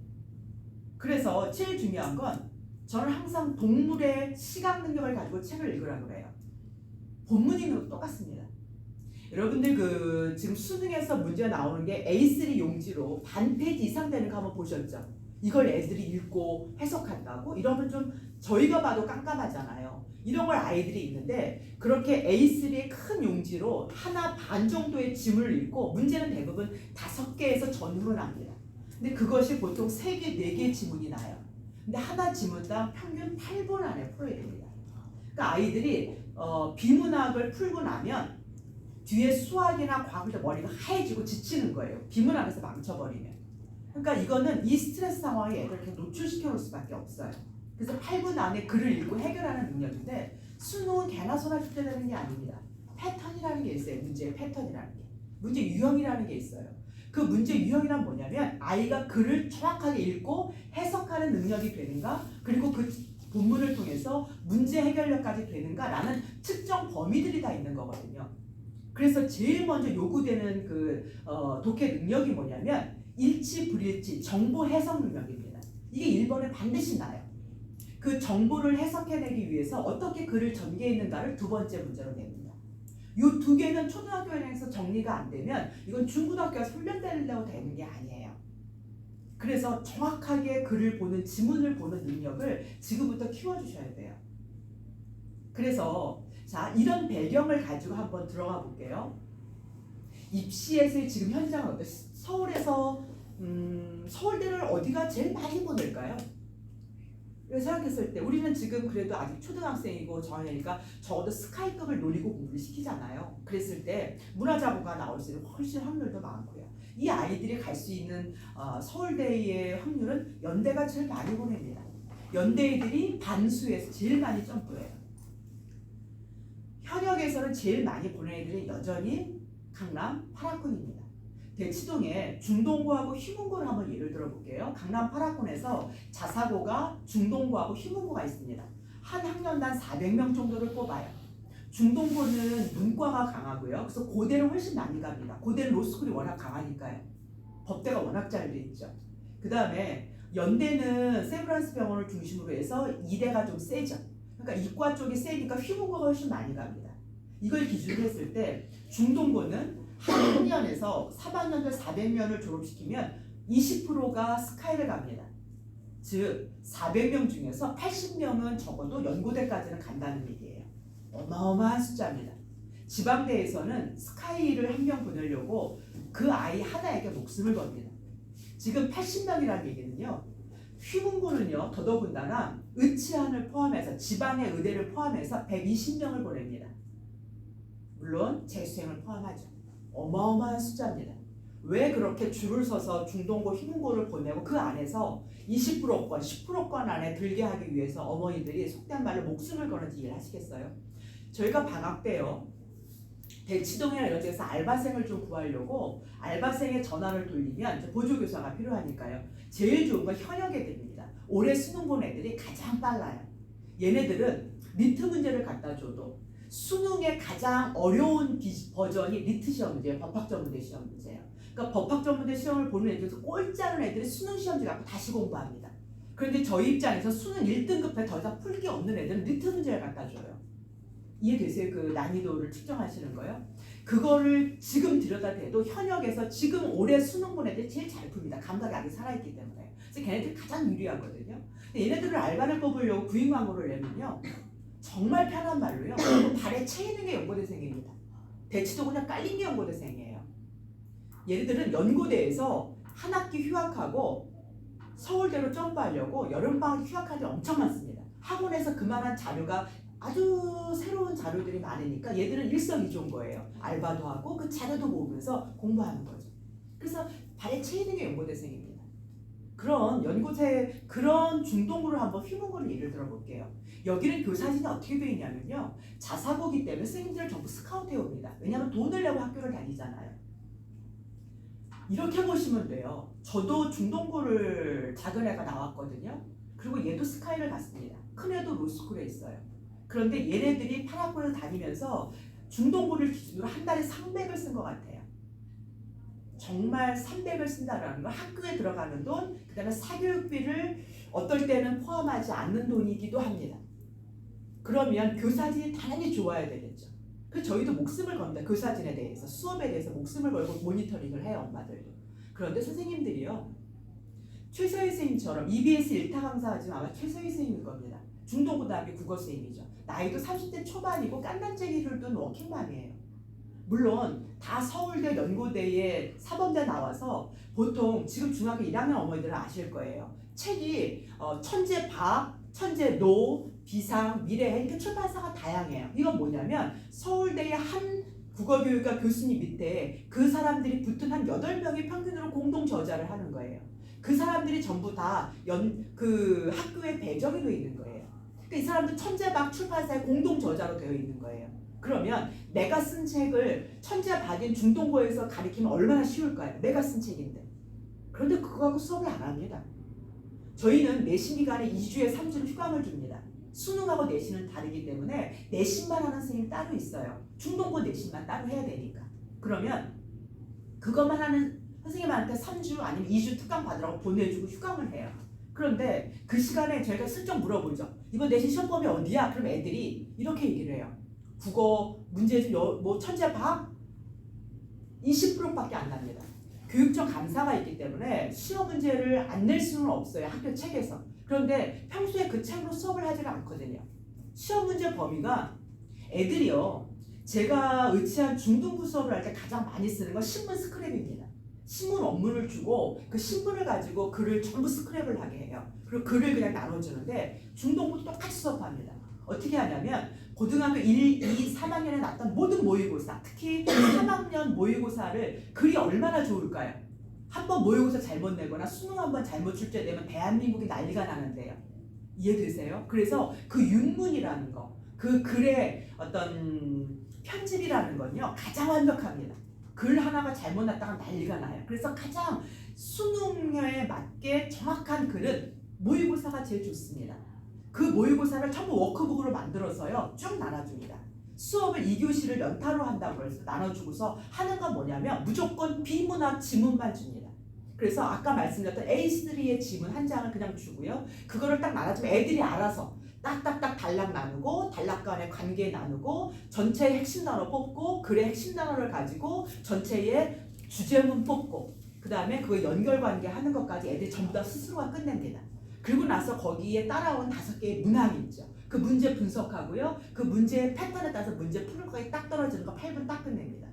그래서 제일 중요한 건 저는 항상 동물의 시각 능력을 가지고 책을 읽으라고 그래요. 본문 읽는 것도 똑같습니다. 여러분들 지금 수능에서 문제가 나오는 게 A3 용지로 반 페이지 이상 되는 거 한번 보셨죠? 이걸 애들이 읽고 해석한다고? 이러면 좀 저희가 봐도 깜깜하잖아요. 이런 걸 아이들이 읽는데 그렇게 A3의 큰 용지로 하나 반 정도의 지문을 읽고 문제는 대부분 5개에서 전후로 납니다. 근데 그것이 보통 3개, 4개 지문이 나요. 근데 하나 지문당 평균 8분 안에 풀어야 됩니다. 그러니까 아이들이 비문학을 풀고 나면 뒤에 수학이나 과학을 머리가 하얘지고 지치는 거예요. 비문학에서 망쳐버리면. 그러니까 이거는 이 스트레스 상황에 애들 이렇게 노출시켜 놓을 수밖에 없어요. 그래서 8분 안에 글을 읽고 해결하는 능력인데 수능은 개나 소나 줄 때 되는 게 아닙니다. 패턴이라는 게 있어요. 문제의 패턴이라는 게. 문제 유형이라는 게 있어요. 그 문제 유형이란 뭐냐면 아이가 글을 정확하게 읽고 해석하는 능력이 되는가, 그리고 그 본문을 통해서 문제 해결력까지 되는가라는 특정 범위들이 다 있는 거거든요. 그래서 제일 먼저 요구되는 독해 능력이 뭐냐면 일치 불일치 정보 해석 능력입니다. 이게 1번에 반드시 나요. 그 정보를 해석해내기 위해서 어떻게 글을 전개해 있는가를 두 번째 문제로 냅니다. 이 두 개는 초등학교에서 정리가 안 되면 이건 중고등학교에서 훈련되려고 되는 게 아니에요. 그래서 정확하게 글을 보는, 지문을 보는 능력을 지금부터 키워주셔야 돼요. 그래서 자, 이런 배경을 가지고 한번 들어가 볼게요. 입시에서의 지금 현장은 어때요? 서울에서 서울대를 어디가 제일 많이 보낼까요? 생각했을 때 우리는 지금 그래도 아직 초등학생이고 저희니까 적어도 스카이급을 노리고 공부를 시키잖아요. 그랬을 때 문화자보가 나올 수 있는 훨씬 확률도 많고요. 이 아이들이 갈 수 있는 서울대의 확률은 연대가 제일 많이 보냅니다. 연대들이 반수에서 제일 많이 점프해요. 현역에서는 제일 많이 보낸 애들이 여전히 강남 8학군입니다. 대치동에 중동고하고 휘문고를 한번 예를 들어 볼게요. 강남 8학군에서 자사고가 중동고하고 휘문고가 있습니다. 한 학년당 400명 정도를 뽑아요. 중동고는 문과가 강하고요. 그래서 고대는 훨씬 많이 갑니다. 고대는 로스쿨이 워낙 강하니까요. 법대가 워낙 잘 돼 있죠. 그 다음에 연대는 세브란스 병원을 중심으로 해서 이대가 좀 세죠. 그러니까 이과 쪽이 세니까 휘문고가 훨씬 많이 갑니다. 이걸 기준으로 했을 때 중동고는 한 학년에서 3학년들 400명을 졸업시키면 20%가 스카이를 갑니다. 즉 400명 중에서 80명은 적어도 연고대까지는 간다는 얘기예요. 어마어마한 숫자입니다. 지방대에서는 스카이를 한 명 보내려고 그 아이 하나에게 목숨을 겁니다. 지금 80명이라는 얘기는요. 휘문고는요. 더더군다나 의치안을 포함해서 지방의 의대를 포함해서 120명을 보냅니다. 물론 재수생을 포함하죠. 어마어마한 숫자입니다. 왜 그렇게 줄을 서서 중동고 휘문고를 보내고 그 안에서 20%권, 10%권 안에 들게 하기 위해서 어머니들이 속된 말로 목숨을 거는지 이해하시겠어요? 저희가 방학 때요. 대치동이나 이런 데서 알바생을 좀 구하려고 알바생의 전화를 돌리면 이제 보조교사가 필요하니까요. 제일 좋은 건 현역 애들입니다. 올해 수능 본 애들이 가장 빨라요. 얘네들은 리트 문제를 갖다 줘도 수능의 가장 어려운 버전이 리트 시험 문제예요. 법학전문대 시험 문제예요. 그러니까 법학전문대 시험을 보는 애들에서 꼴찌하는 애들이 수능 시험지 갖고 다시 공부합니다. 그런데 저희 입장에서 수능 1등급에 더 이상 풀 게 없는 애들은 리트 문제를 갖다 줘요. 이해되세요? 그 난이도를 측정하시는 거예요? 그거를 지금 들여다대도 현역에서 지금 올해 수능 본 애들이 제일 잘 풉니다. 감각이 아직 살아있기 때문에. 그래서 걔네들이 가장 유리하거든요. 근데 얘네들을 알바를 뽑으려고 구인 광고를 내면요. 정말 편한 말로요. 발에 채이는 게 연고대생입니다. 대치도 그냥 깔린 게 연고대생이에요. 얘네들은 연고대에서 한 학기 휴학하고 서울대로 점프하려고 여름방학 휴학하기 엄청 많습니다. 학원에서 그만한 자료가 아주 새로운 자료들이 많으니까 얘들은 일석이조인 거예요. 알바도 하고 그 자료도 모으면서 공부하는 거죠. 그래서 발에 채이는 게 연고대생입니다. 그런 연고생, 그런 중동고를 한번 휘문고를 예를 들어 볼게요. 여기는 교사진이 어떻게 되어 있냐면요. 자사고기 때문에 선생님들을 전부 스카우트해 옵니다. 왜냐하면 돈을 내고 학교를 다니잖아요. 이렇게 보시면 돼요. 저도 중동고를 작은 애가 나왔거든요. 그리고 얘도 스카이를 갔습니다. 큰 애도 로스쿨에 있어요. 그런데 얘네들이 8학년을 다니면서 중동고를 기준으로 한 달에 300을 쓴 것 같아요. 정말 300을 쓴다라는 건 학교에 들어가는 돈, 그 다음에 사교육비를 어떨 때는 포함하지 않는 돈이기도 합니다. 그러면 교사진이 당연히 좋아야 되겠죠. 그래서 저희도 목숨을 겁니다. 교사진에 대해서, 수업에 대해서 목숨을 걸고 모니터링을 해요, 엄마들도. 그런데 선생님들이요. 최서희 선생님처럼 EBS 1타 강사하지만 아마 최서희 선생님일 겁니다. 중동고등학교 국어선생님이죠. 나이도 30대 초반이고 깐난쟁이를 둔 워킹맘이에요. 물론 다 서울대 연고대에 사범대 나와서 보통 지금 중학교 1학년 어머니들은 아실 거예요. 책이 천재 밥, 천재 노, 비상, 미래 이렇게 출판사가 다양해요. 이건 뭐냐면 서울대의 한 국어교육과 교수님 밑에 그 사람들이 붙은 한 8명이 평균으로 공동 저자를 하는 거예요. 그 사람들이 전부 다 그 학교에 배정이 되어 있는 거예요. 이 사람도 천재박 출판사의 공동 저자로 되어 있는 거예요. 그러면 내가 쓴 책을 천재박인 중동고에서 가리키면 얼마나 쉬울까요? 내가 쓴 책인데. 그런데 그거하고 수업을 안 합니다. 저희는 내신 기간에 2주에 3주를 휴강을 줍니다. 수능하고 내신은 다르기 때문에 내신만 하는 선생님이 따로 있어요. 중동고 내신만 따로 해야 되니까. 그러면 그것만 하는 선생님한테 3주 아니면 2주 특강 받으라고 보내주고 휴강을 해요. 그런데 그 시간에 저희가 슬쩍 물어보죠. 이번 내신 시험범위 어디야? 그럼 애들이 이렇게 얘기를 해요. 국어 문제집 뭐 천재박 20%밖에 안 납니다. 교육청 감사가 있기 때문에 시험 문제를 안 낼 수는 없어요. 학교 책에서. 그런데 평소에 그 책으로 수업을 하지는 않거든요. 시험 문제 범위가 애들이요. 제가 의치한 중등부 수업을 할 때 가장 많이 쓰는 건 신문 스크랩입니다. 신문 원문을 주고 그 신문을 가지고 글을 전부 스크랩을 하게 해요. 그리고 글을 그냥 나눠주는데 중등부도 똑같이 수업합니다. 어떻게 하냐면 고등학교 1, 2, 3학년에 났던 모든 모의고사, 특히 3학년 모의고사를 글이 얼마나 좋을까요? 한번 모의고사 잘못 내거나 수능 한번 잘못 출제되면 대한민국이 난리가 나는데요. 이해되세요? 그래서 그 윤문이라는 거, 그 글의 어떤 편집이라는 건요 가장 완벽합니다. 글 하나가 잘못 났다가 난리가 나요. 그래서 가장 수능에 맞게 정확한 글은 모의고사가 제일 좋습니다. 그 모의고사를 전부 워크북으로 만들어서요 쭉 나눠줍니다. 수업을 2교시를 연타로 한다고 해서 나눠주고서 하는 건 뭐냐면 무조건 비문학 지문만 줍니다. 그래서 아까 말씀드렸던 A3의 지문 한 장을 그냥 주고요. 그거를 딱 나눠주면 애들이 알아서 딱딱딱 단락 나누고 단락 간의 관계 나누고 전체의 핵심 단어 뽑고 글의 핵심 단어를 가지고 전체의 주제문 뽑고 그 다음에 그 연결관계 하는 것까지 애들이 전부 다 스스로가 끝냅니다. 그리고 나서 거기에 따라온 5개의 문항이 있죠. 그 문제 분석하고요. 그 문제의 패턴에 따라서 문제 풀을 거기 딱 떨어지는 거 8분 딱 끝냅니다.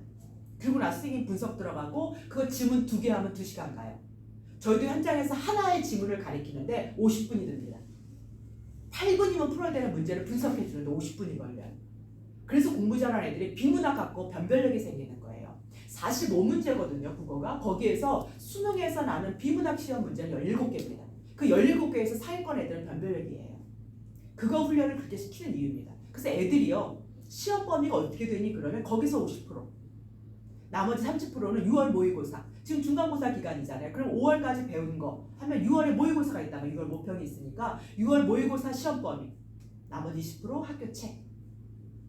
그리고 나서 선생님 분석 들어가고 그거 지문 2개 하면 2시간 가요. 저희도 현장에서 하나의 지문을 가리키는데 50분이 듭니다. 8분이면 풀어야 되는 문제를 분석해 주는데 50분이 걸려요. 그래서 공부 잘하는 애들이 비문학 갖고 변별력이 생기는 거예요. 45문제거든요, 국어가. 거기에서 수능에서 나는 비문학 시험 문제는 17개입니다. 그 17개에서 상위권 애들은 변별력이에요. 그거 훈련을 그렇게 시키는 이유입니다. 그래서 애들이요, 시험 범위가 어떻게 되니 그러면 거기서 50%, 나머지 30%는 6월 모의고사. 지금 중간고사 기간이잖아요. 그럼 5월까지 배운 거 하면 6월에 모의고사가 있다면 6월 모평이 있으니까 6월 모의고사 시험 범위, 나머지 20% 학교 책.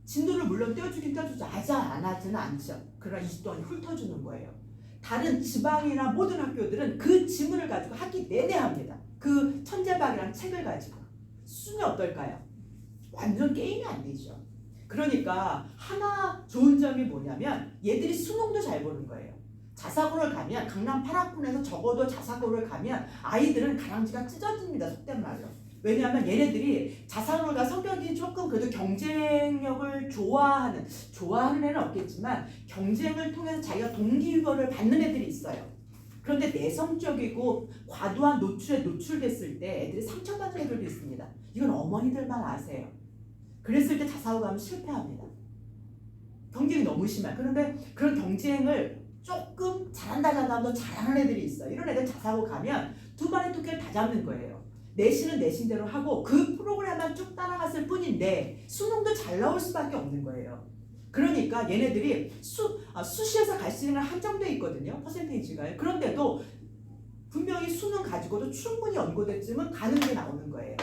진도를 물론 떼어주긴 떼어주죠. 하지 안 하지는 않죠. 그러나 20동안 훑어주는 거예요. 다른 지방이나 모든 학교들은 그 지문을 가지고 학기 내내 합니다. 그 천재박이라는 책을 가지고. 수능이 어떨까요? 완전 게임이 안 되죠. 그러니까 하나 좋은 점이 뭐냐면 얘들이 수능도 잘 보는 거예요. 자사고를 가면 강남 8학군에서 적어도 자사고를 가면 아이들은 가랑지가 찢어집니다. 속된 말로. 왜냐하면 얘네들이 자사고가 성격이 조금 그래도 경쟁력을 좋아하는 애는 없겠지만 경쟁을 통해서 자기가 동기유발을 받는 애들이 있어요. 그런데 내성적이고 과도한 노출에 노출됐을 때 애들이 상처받는 애들도 있습니다. 이건 어머니들만 아세요. 그랬을 때 자사고 가면 실패합니다. 경쟁이 너무 심해요. 그런데 그런 경쟁을 조금 잘하면 잘하는 애들이 있어요. 이런 애들 자사고 가면 두 마리 토끼를 다 잡는 거예요. 내신은 내신대로 하고 그 프로그램만 쭉 따라갔을 뿐인데 수능도 잘 나올 수밖에 없는 거예요. 그러니까 얘네들이 수시에서 갈 수 있는 건 한정돼 있거든요. 퍼센테이지가요. 그런데도 분명히 수능 가지고도 충분히 연고됐지만 가는 게 나오는 거예요.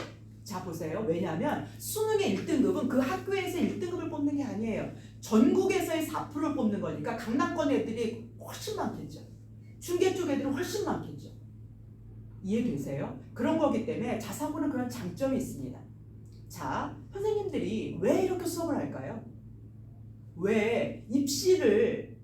자 보세요. 왜냐하면 수능의 1등급은 그 학교에서 1등급을 뽑는 게 아니에요. 전국에서의 4%를 뽑는 거니까 강남권 애들이 훨씬 많겠죠. 중계 쪽 애들은 훨씬 많겠죠. 이해되세요? 그런 거기 때문에 자사고는 그런 장점이 있습니다. 자, 선생님들이 왜 이렇게 수업을 할까요? 왜 입시를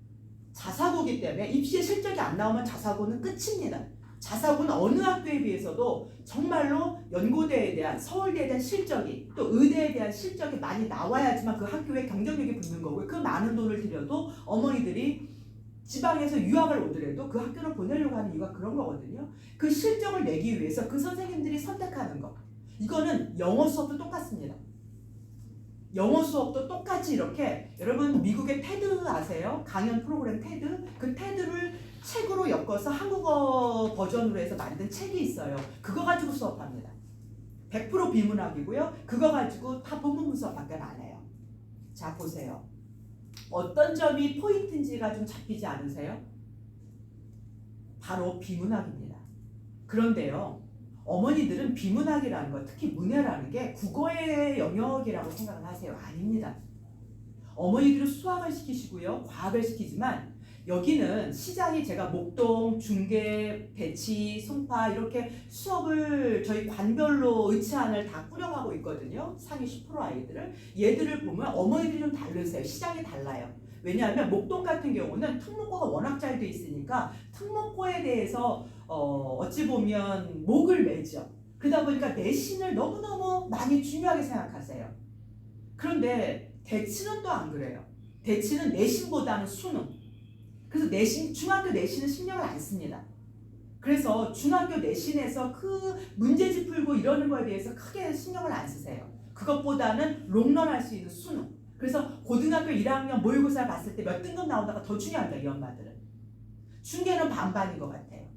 자사고기 때문에 입시에 실적이 안 나오면 자사고는 끝입니다. 자사고는 어느 학교에 비해서도 정말로 연고대에 대한 서울대에 대한 실적이 또 의대에 대한 실적이 많이 나와야지만 그 학교에 경쟁력이 붙는 거고요. 그 많은 돈을 들여도 어머니들이 지방에서 유학을 오더라도 그 학교를 보내려고 하는 이유가 그런 거거든요. 그 실적을 내기 위해서 그 선생님들이 선택하는 거. 이거는 영어 수업도 똑같습니다. 영어 수업도 똑같이 이렇게 여러분 미국의 테드 아세요? 강연 프로그램 테드? 그 테드를 책으로 엮어서 한국어 버전으로 해서 만든 책이 있어요. 그거 가지고 수업합니다. 100% 비문학이고요. 그거 가지고 다 본문 분석밖에 안 해요. 자, 보세요. 어떤 점이 포인트인지가 좀 잡히지 않으세요? 바로 비문학입니다. 그런데요, 어머니들은 비문학이라는 것, 특히 문해라는 게 국어의 영역이라고 생각을 하세요. 아닙니다. 어머니들은 수학을 시키시고요, 과학을 시키지만 여기는 시장이 제가 목동, 중계, 배치, 송파 이렇게 수업을 저희 관별로 의치안을 다 꾸려가고 있거든요. 상위 10% 아이들을. 얘들을 보면 어머니들이 좀 다르세요. 시장이 달라요. 왜냐하면 목동 같은 경우는 특목고가 워낙 잘 돼 있으니까 특목고에 대해서 어찌 보면 목을 매죠. 그러다 보니까 내신을 너무너무 많이 중요하게 생각하세요. 그런데 대치는 또 안 그래요. 대치는 내신보다는 수능. 그래서 중학교 내신은 신경을 안 씁니다. 그래서 중학교 내신에서 그 문제집 풀고 이러는 거에 대해서 크게 신경을 안 쓰세요. 그것보다는 롱런 할 수 있는 수능. 그래서 고등학교 1학년 모의고사 봤을 때 몇 등급 나온다가 더 중요합니다. 이 엄마들은. 중계는 반반인 것 같아요.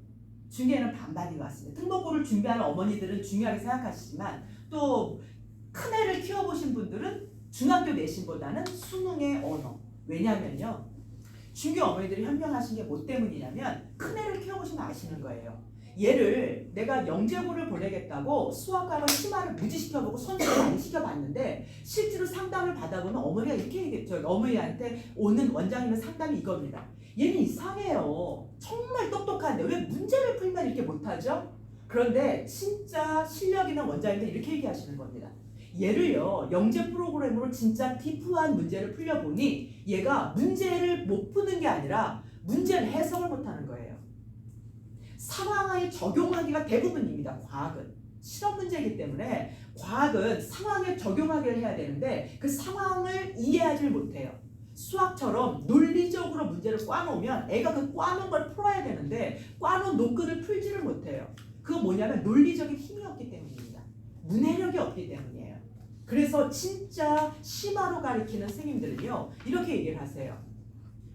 중계는 반반인 것 같습니다. 특목고를 준비하는 어머니들은 중요하게 생각하시지만 또 큰애를 키워보신 분들은 중학교 내신보다는 수능의 언어. 왜냐면요, 중교 어머니들이 현명하신 게 뭐 때문이냐면 큰애를 키워보시면 아시는 거예요. 얘를 내가 영재고를 보내겠다고 수학과학을 심화를 무지시켜보고 선수를 많이 시켜봤는데 실제로 상담을 받아보면 어머니가 이렇게 얘기했죠. 어머니한테 오는 원장님의 상담이 이겁니다. 얘는 이상해요. 정말 똑똑한데 왜 문제를 풀면 이렇게 못하죠? 그런데 진짜 실력 있는 원장님들 이렇게 얘기하시는 겁니다. 얘를요, 영재 프로그램으로 진짜 디프한 문제를 풀려보니 얘가 문제를 못 푸는 게 아니라 문제를 해석을 못하는 거예요. 상황에 적용하기가 대부분입니다. 과학은 실험 문제이기 때문에 과학은 상황에 적용하기를 해야 되는데 그 상황을 이해하지 못해요. 수학처럼 논리적으로 문제를 꽈놓으면 애가 그 꽈놓은 걸 풀어야 되는데 꽈놓은 논글을 풀지를 못해요. 그거 뭐냐면 논리적인 힘이 없기 때문입니다. 문해력이 없기 때문이에요. 그래서 진짜 심화로 가르치는 선생님들은요, 이렇게 얘기를 하세요.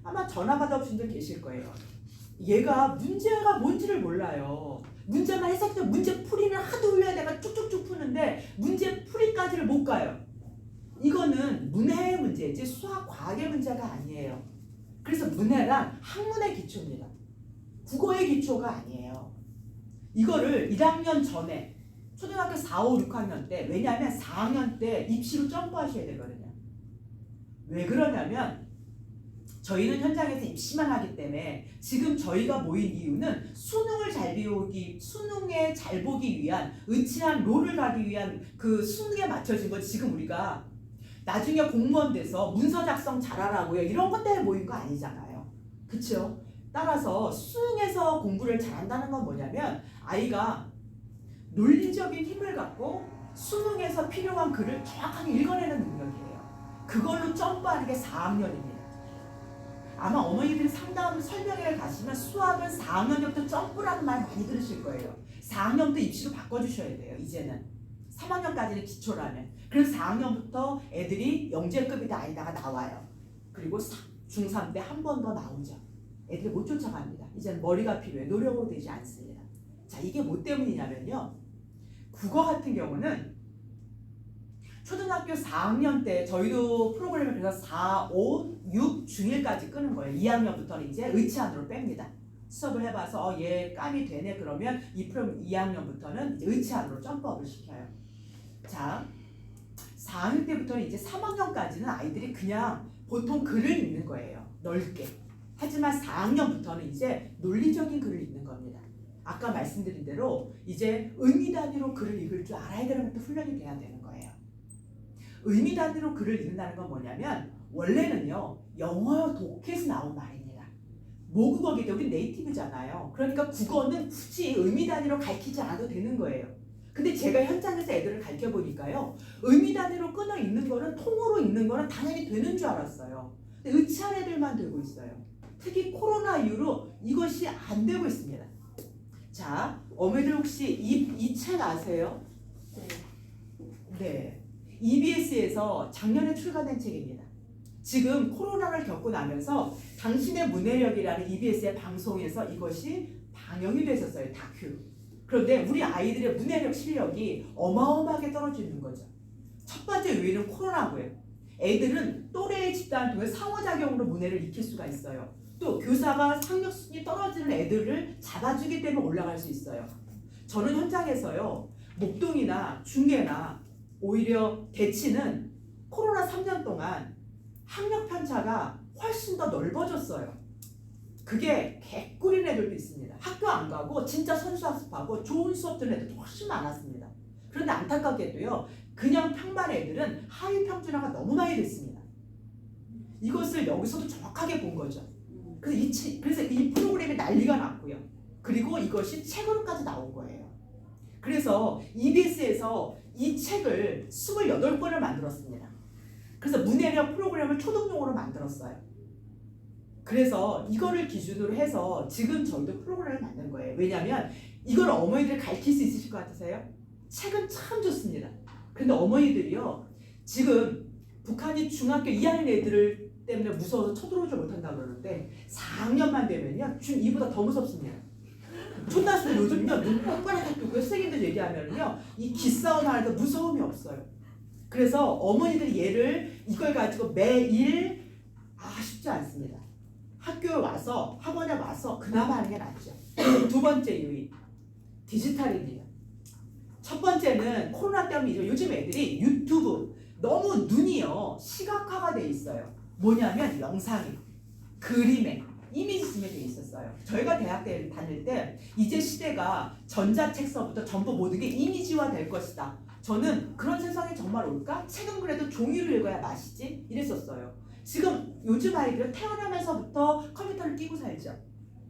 아마 전화 받아보신 분 계실 거예요. 얘가 문제가 뭔지를 몰라요. 문제만 해석돼 문제 풀이는 하도 올려야 내가 쭉쭉쭉 푸는데 문제 풀이까지를 못 가요. 이거는 문해의 문제지 수학 과학의 문제가 아니에요. 그래서 문해란 학문의 기초입니다. 국어의 기초가 아니에요. 이거를 1학년 전에 초등학교 4, 5, 6학년 때, 왜냐하면 4학년 때 입시로 점프하셔야 되거든요. 왜 그러냐면 저희는 현장에서 입시만 하기 때문에 지금 저희가 모인 이유는 수능을 수능에 잘 보기 위한 의치한 롤을 가기 위한 그 수능에 맞춰진 건 지금 우리가 나중에 공무원 돼서 문서 작성 잘하라고요. 이런 것 때문에 모인 거 아니잖아요. 그렇죠? 따라서 수능에서 공부를 잘한다는 건 뭐냐면 아이가 논리적인 힘을 갖고 수능에서 필요한 글을 정확하게 읽어내는 능력이에요. 그걸로 점프하는 게 4학년입니다. 아마 어머니들이 상담 설명회를 가시면 수학은 4학년부터 점프라는 말 많이 들으실 거예요. 4학년부터 입시로 바꿔주셔야 돼요. 이제는 3학년까지는 기초라면. 그래서 4학년부터 애들이 영재급이다 아니다가 나와요. 그리고 중3 때 한 번 더 나오죠. 애들이 못 쫓아갑니다. 이제는 머리가 필요해. 노력으로 되지 않습니다. 자, 이게 뭐 때문이냐면요, 국어 같은 경우는 초등학교 4학년 때 저희도 프로그램을 그래서 4, 5, 6, 중1까지 끄는 거예요. 2학년부터는 이제 의치안으로 뺍니다. 수업을 해봐서 얘 깜이 되네 그러면 이 프로그램 2학년부터는 이제 의치안으로 점프업을 시켜요. 자, 4학년 때부터는 이제 3학년까지는 아이들이 그냥 보통 글을 읽는 거예요. 넓게. 하지만 4학년부터는 이제 논리적인 글을 읽는 겁니다. 아까 말씀드린 대로 이제 의미 단위로 글을 읽을 줄 알아야 되는 것도 훈련이 돼야 되는 거예요. 의미 단위로 글을 읽는다는 건 뭐냐면 원래는요, 영어 독해에서 나온 말입니다. 모국어기 때문에 네이티브잖아요. 그러니까 국어는 굳이 의미 단위로 가르치지 않아도 되는 거예요. 근데 제가 현장에서 애들을 가르쳐 보니까요, 의미 단위로 끊어 읽는 거는 통으로 읽는 거는 당연히 되는 줄 알았어요. 근데 의치한 애들만 되고 있어요. 특히 코로나 이후로 이것이 안 되고 있습니다. 자, 어머니들 혹시 이 책 아세요? 네. EBS에서 작년에 출간된 책입니다. 지금 코로나를 겪고 나면서 당신의 문해력이라는 EBS의 방송에서 이것이 방영이 됐었어요. 다큐. 그런데 우리 아이들의 문해력 실력이 어마어마하게 떨어지는 거죠. 첫 번째 요인은 코로나고요. 애들은 또래의 집단을 통해 상호작용으로 문해를 익힐 수가 있어요. 또 교사가 학력 수준이 떨어지는 애들을 잡아주기 때문에 올라갈 수 있어요. 저는 현장에서요, 목동이나 중계나 오히려 대치는 코로나 3년 동안 학력 편차가 훨씬 더 넓어졌어요. 그게 개꿀인 애들도 있습니다. 학교 안 가고 진짜 선수학습하고 좋은 수업 듣는 애들도 훨씬 많았습니다. 그런데 안타깝게도요, 그냥 평반 애들은 하위 평준화가 너무 많이 됐습니다. 이것을 여기서도 정확하게 본 거죠. 그래서 이 프로그램이 난리가 났고요. 그리고 이것이 책으로까지 나온 거예요. 그래서 EBS에서 이 책을 28권을 만들었습니다. 그래서 문해력 프로그램을 초등용으로 만들었어요. 그래서 이거를 기준으로 해서 지금 저희도 프로그램을 만든 거예요. 왜냐하면 이걸 어머니들 가르칠 수 있으실 것 같으세요? 책은 참 좋습니다. 근데 어머니들이요, 지금 북한이 중학교 2학년 애들을 때문에 무서워서 쳐들어오지 못한다고 그러는데 4학년만 되면요, 중2보다 더 무섭습니다. 초등학생 요즘요, 눈 뻔뻔하게 뜨고 선생님들 얘기하면요, 이 기싸움 하는데 무서움이 없어요. 그래서 어머니들이 이걸 가지고 매일 쉽지 않습니다. 학교에 와서, 학원에 와서 그나마 하는 게 낫죠. 두 번째 요인, 디지털입니다. 첫 번째는 코로나 때문이죠. 요즘 애들이 유튜브 너무 눈이요, 시각화가 돼 있어요. 뭐냐면 영상에, 그림에, 이미지즘에 돼 있었어요. 저희가 대학 때 다닐 때 이제 시대가 전자책서부터 전부 모든 게 이미지화 될 것이다. 저는 그런 세상이 정말 올까? 책은 그래도 종이로 읽어야 맛이지? 이랬었어요. 지금 요즘 아이들은 태어나면서부터 컴퓨터를 끼고 살죠.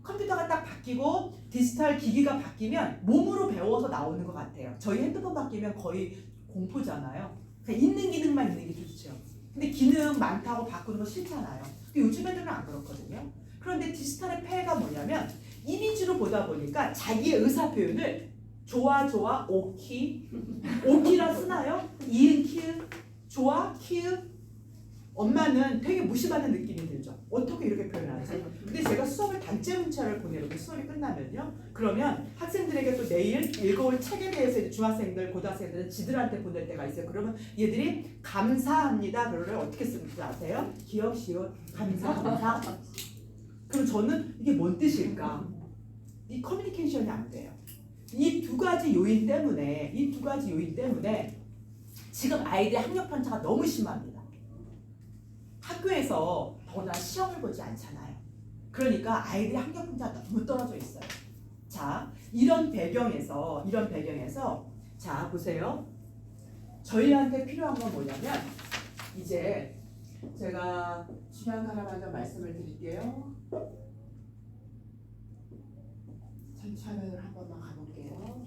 컴퓨터가 딱 바뀌고 디지털 기기가 바뀌면 몸으로 배워서 나오는 것 같아요. 저희 핸드폰 바뀌면 거의 공포잖아요. 그냥 있는 기능만 있는 게 좋죠. 근데 기능 많다고 바꾸는 거 싫잖아요. 근데 요즘 애들은 안 그렇거든요. 그런데 디지털의 폐해가 뭐냐면 이미지로 보다 보니까 자기의 의사 표현을 좋아, 오키라 쓰나요? 이응, 키읔, 좋아, 키읔. 엄마는 되게 무시받는 느낌이 들죠. 어떻게 이렇게 표현하지? 근데 제가 수업을 단체 문자를 보내려고 수업이 끝나면요, 그러면 학생들에게 또 내일 읽어올 책에 대해서 이제 중학생들, 고등학생들은 지들한테 보낼 때가 있어요. 그러면 얘들이 감사합니다. 그거를 어떻게 쓰는지 아세요? 기억, 시옷, 감사. 그럼 저는 이게 뭔 뜻일까? 이 커뮤니케이션이 안 돼요. 이 두 가지 요인 때문에 지금 아이들의 학력 편차가 너무 심합니다. 학교에서 더구나 시험을 보지 않잖아요. 그러니까 아이들의 학력 편차가 너무 떨어져 있어요. 자, 이런 배경에서 자, 보세요. 저희한테 필요한 건 뭐냐면, 이제 제가 중요한 거 하나만 말씀을 드릴게요. 전체 화면을 한 번만 가볼게요.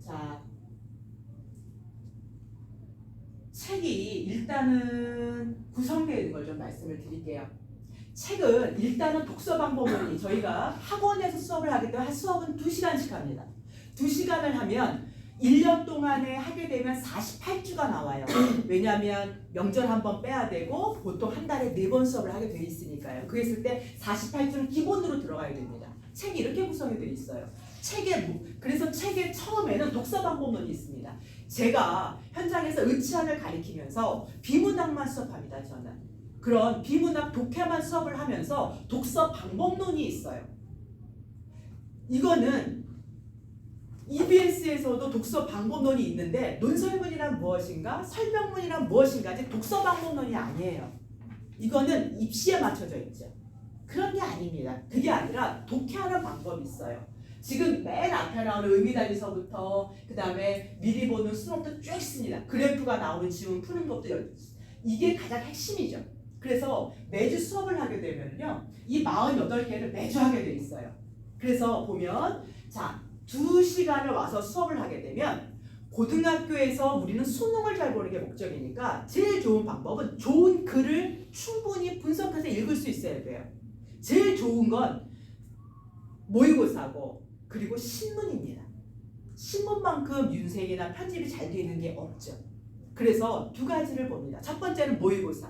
자, 책이 일단은 구성되어 있는 걸 좀 말씀을 드릴게요. 책은 일단은 독서 방법론이, 저희가 학원에서 수업을 하기 때문에 수업은 2시간씩 합니다. 2시간을 하면 1년 동안에 하게 되면 48주가 나와요. 왜냐하면 명절 한 번 빼야 되고 보통 한 달에 4번 수업을 하게 돼 있으니까요. 그랬을 때 48주는 기본으로 들어가야 됩니다. 책이 이렇게 구성이 되어 있어요. 그래서 책의 처음에는 독서 방법론이 있습니다. 제가 현장에서 의치환을 가리키면서 비문학만 수업합니다. 저는 그런 비문학 독해만 수업을 하면서 독서 방법론이 있어요. 이거는 EBS에서도 독서 방법론이 있는데, 논설문이란 무엇인가, 설명문이란 무엇인가지 독서 방법론이 아니에요. 이거는 입시에 맞춰져 있죠. 그런 게 아닙니다. 그게 아니라 독해하는 방법이 있어요. 지금 맨 앞에 나오는 의미단위서부터 그 다음에 미리 보는 수업도 쭉 있습니다. 그래프가 나오는 지문 푸는 것도 이게 가장 핵심이죠. 그래서 매주 수업을 하게 되면요, 이 48개를 매주 하게 돼 있어요. 그래서 보면, 자, 2시간을 와서 수업을 하게 되면, 고등학교에서 우리는 수능을 잘 보는 게 목적이니까 제일 좋은 방법은 좋은 글을 충분히 분석해서 읽을 수 있어야 돼요. 제일 좋은 건 모의고사고, 그리고 신문입니다. 신문만큼 윤색이나 편집이 잘 되어 있는 게 없죠. 그래서 2가지를 봅니다. 첫 번째는 모의고사.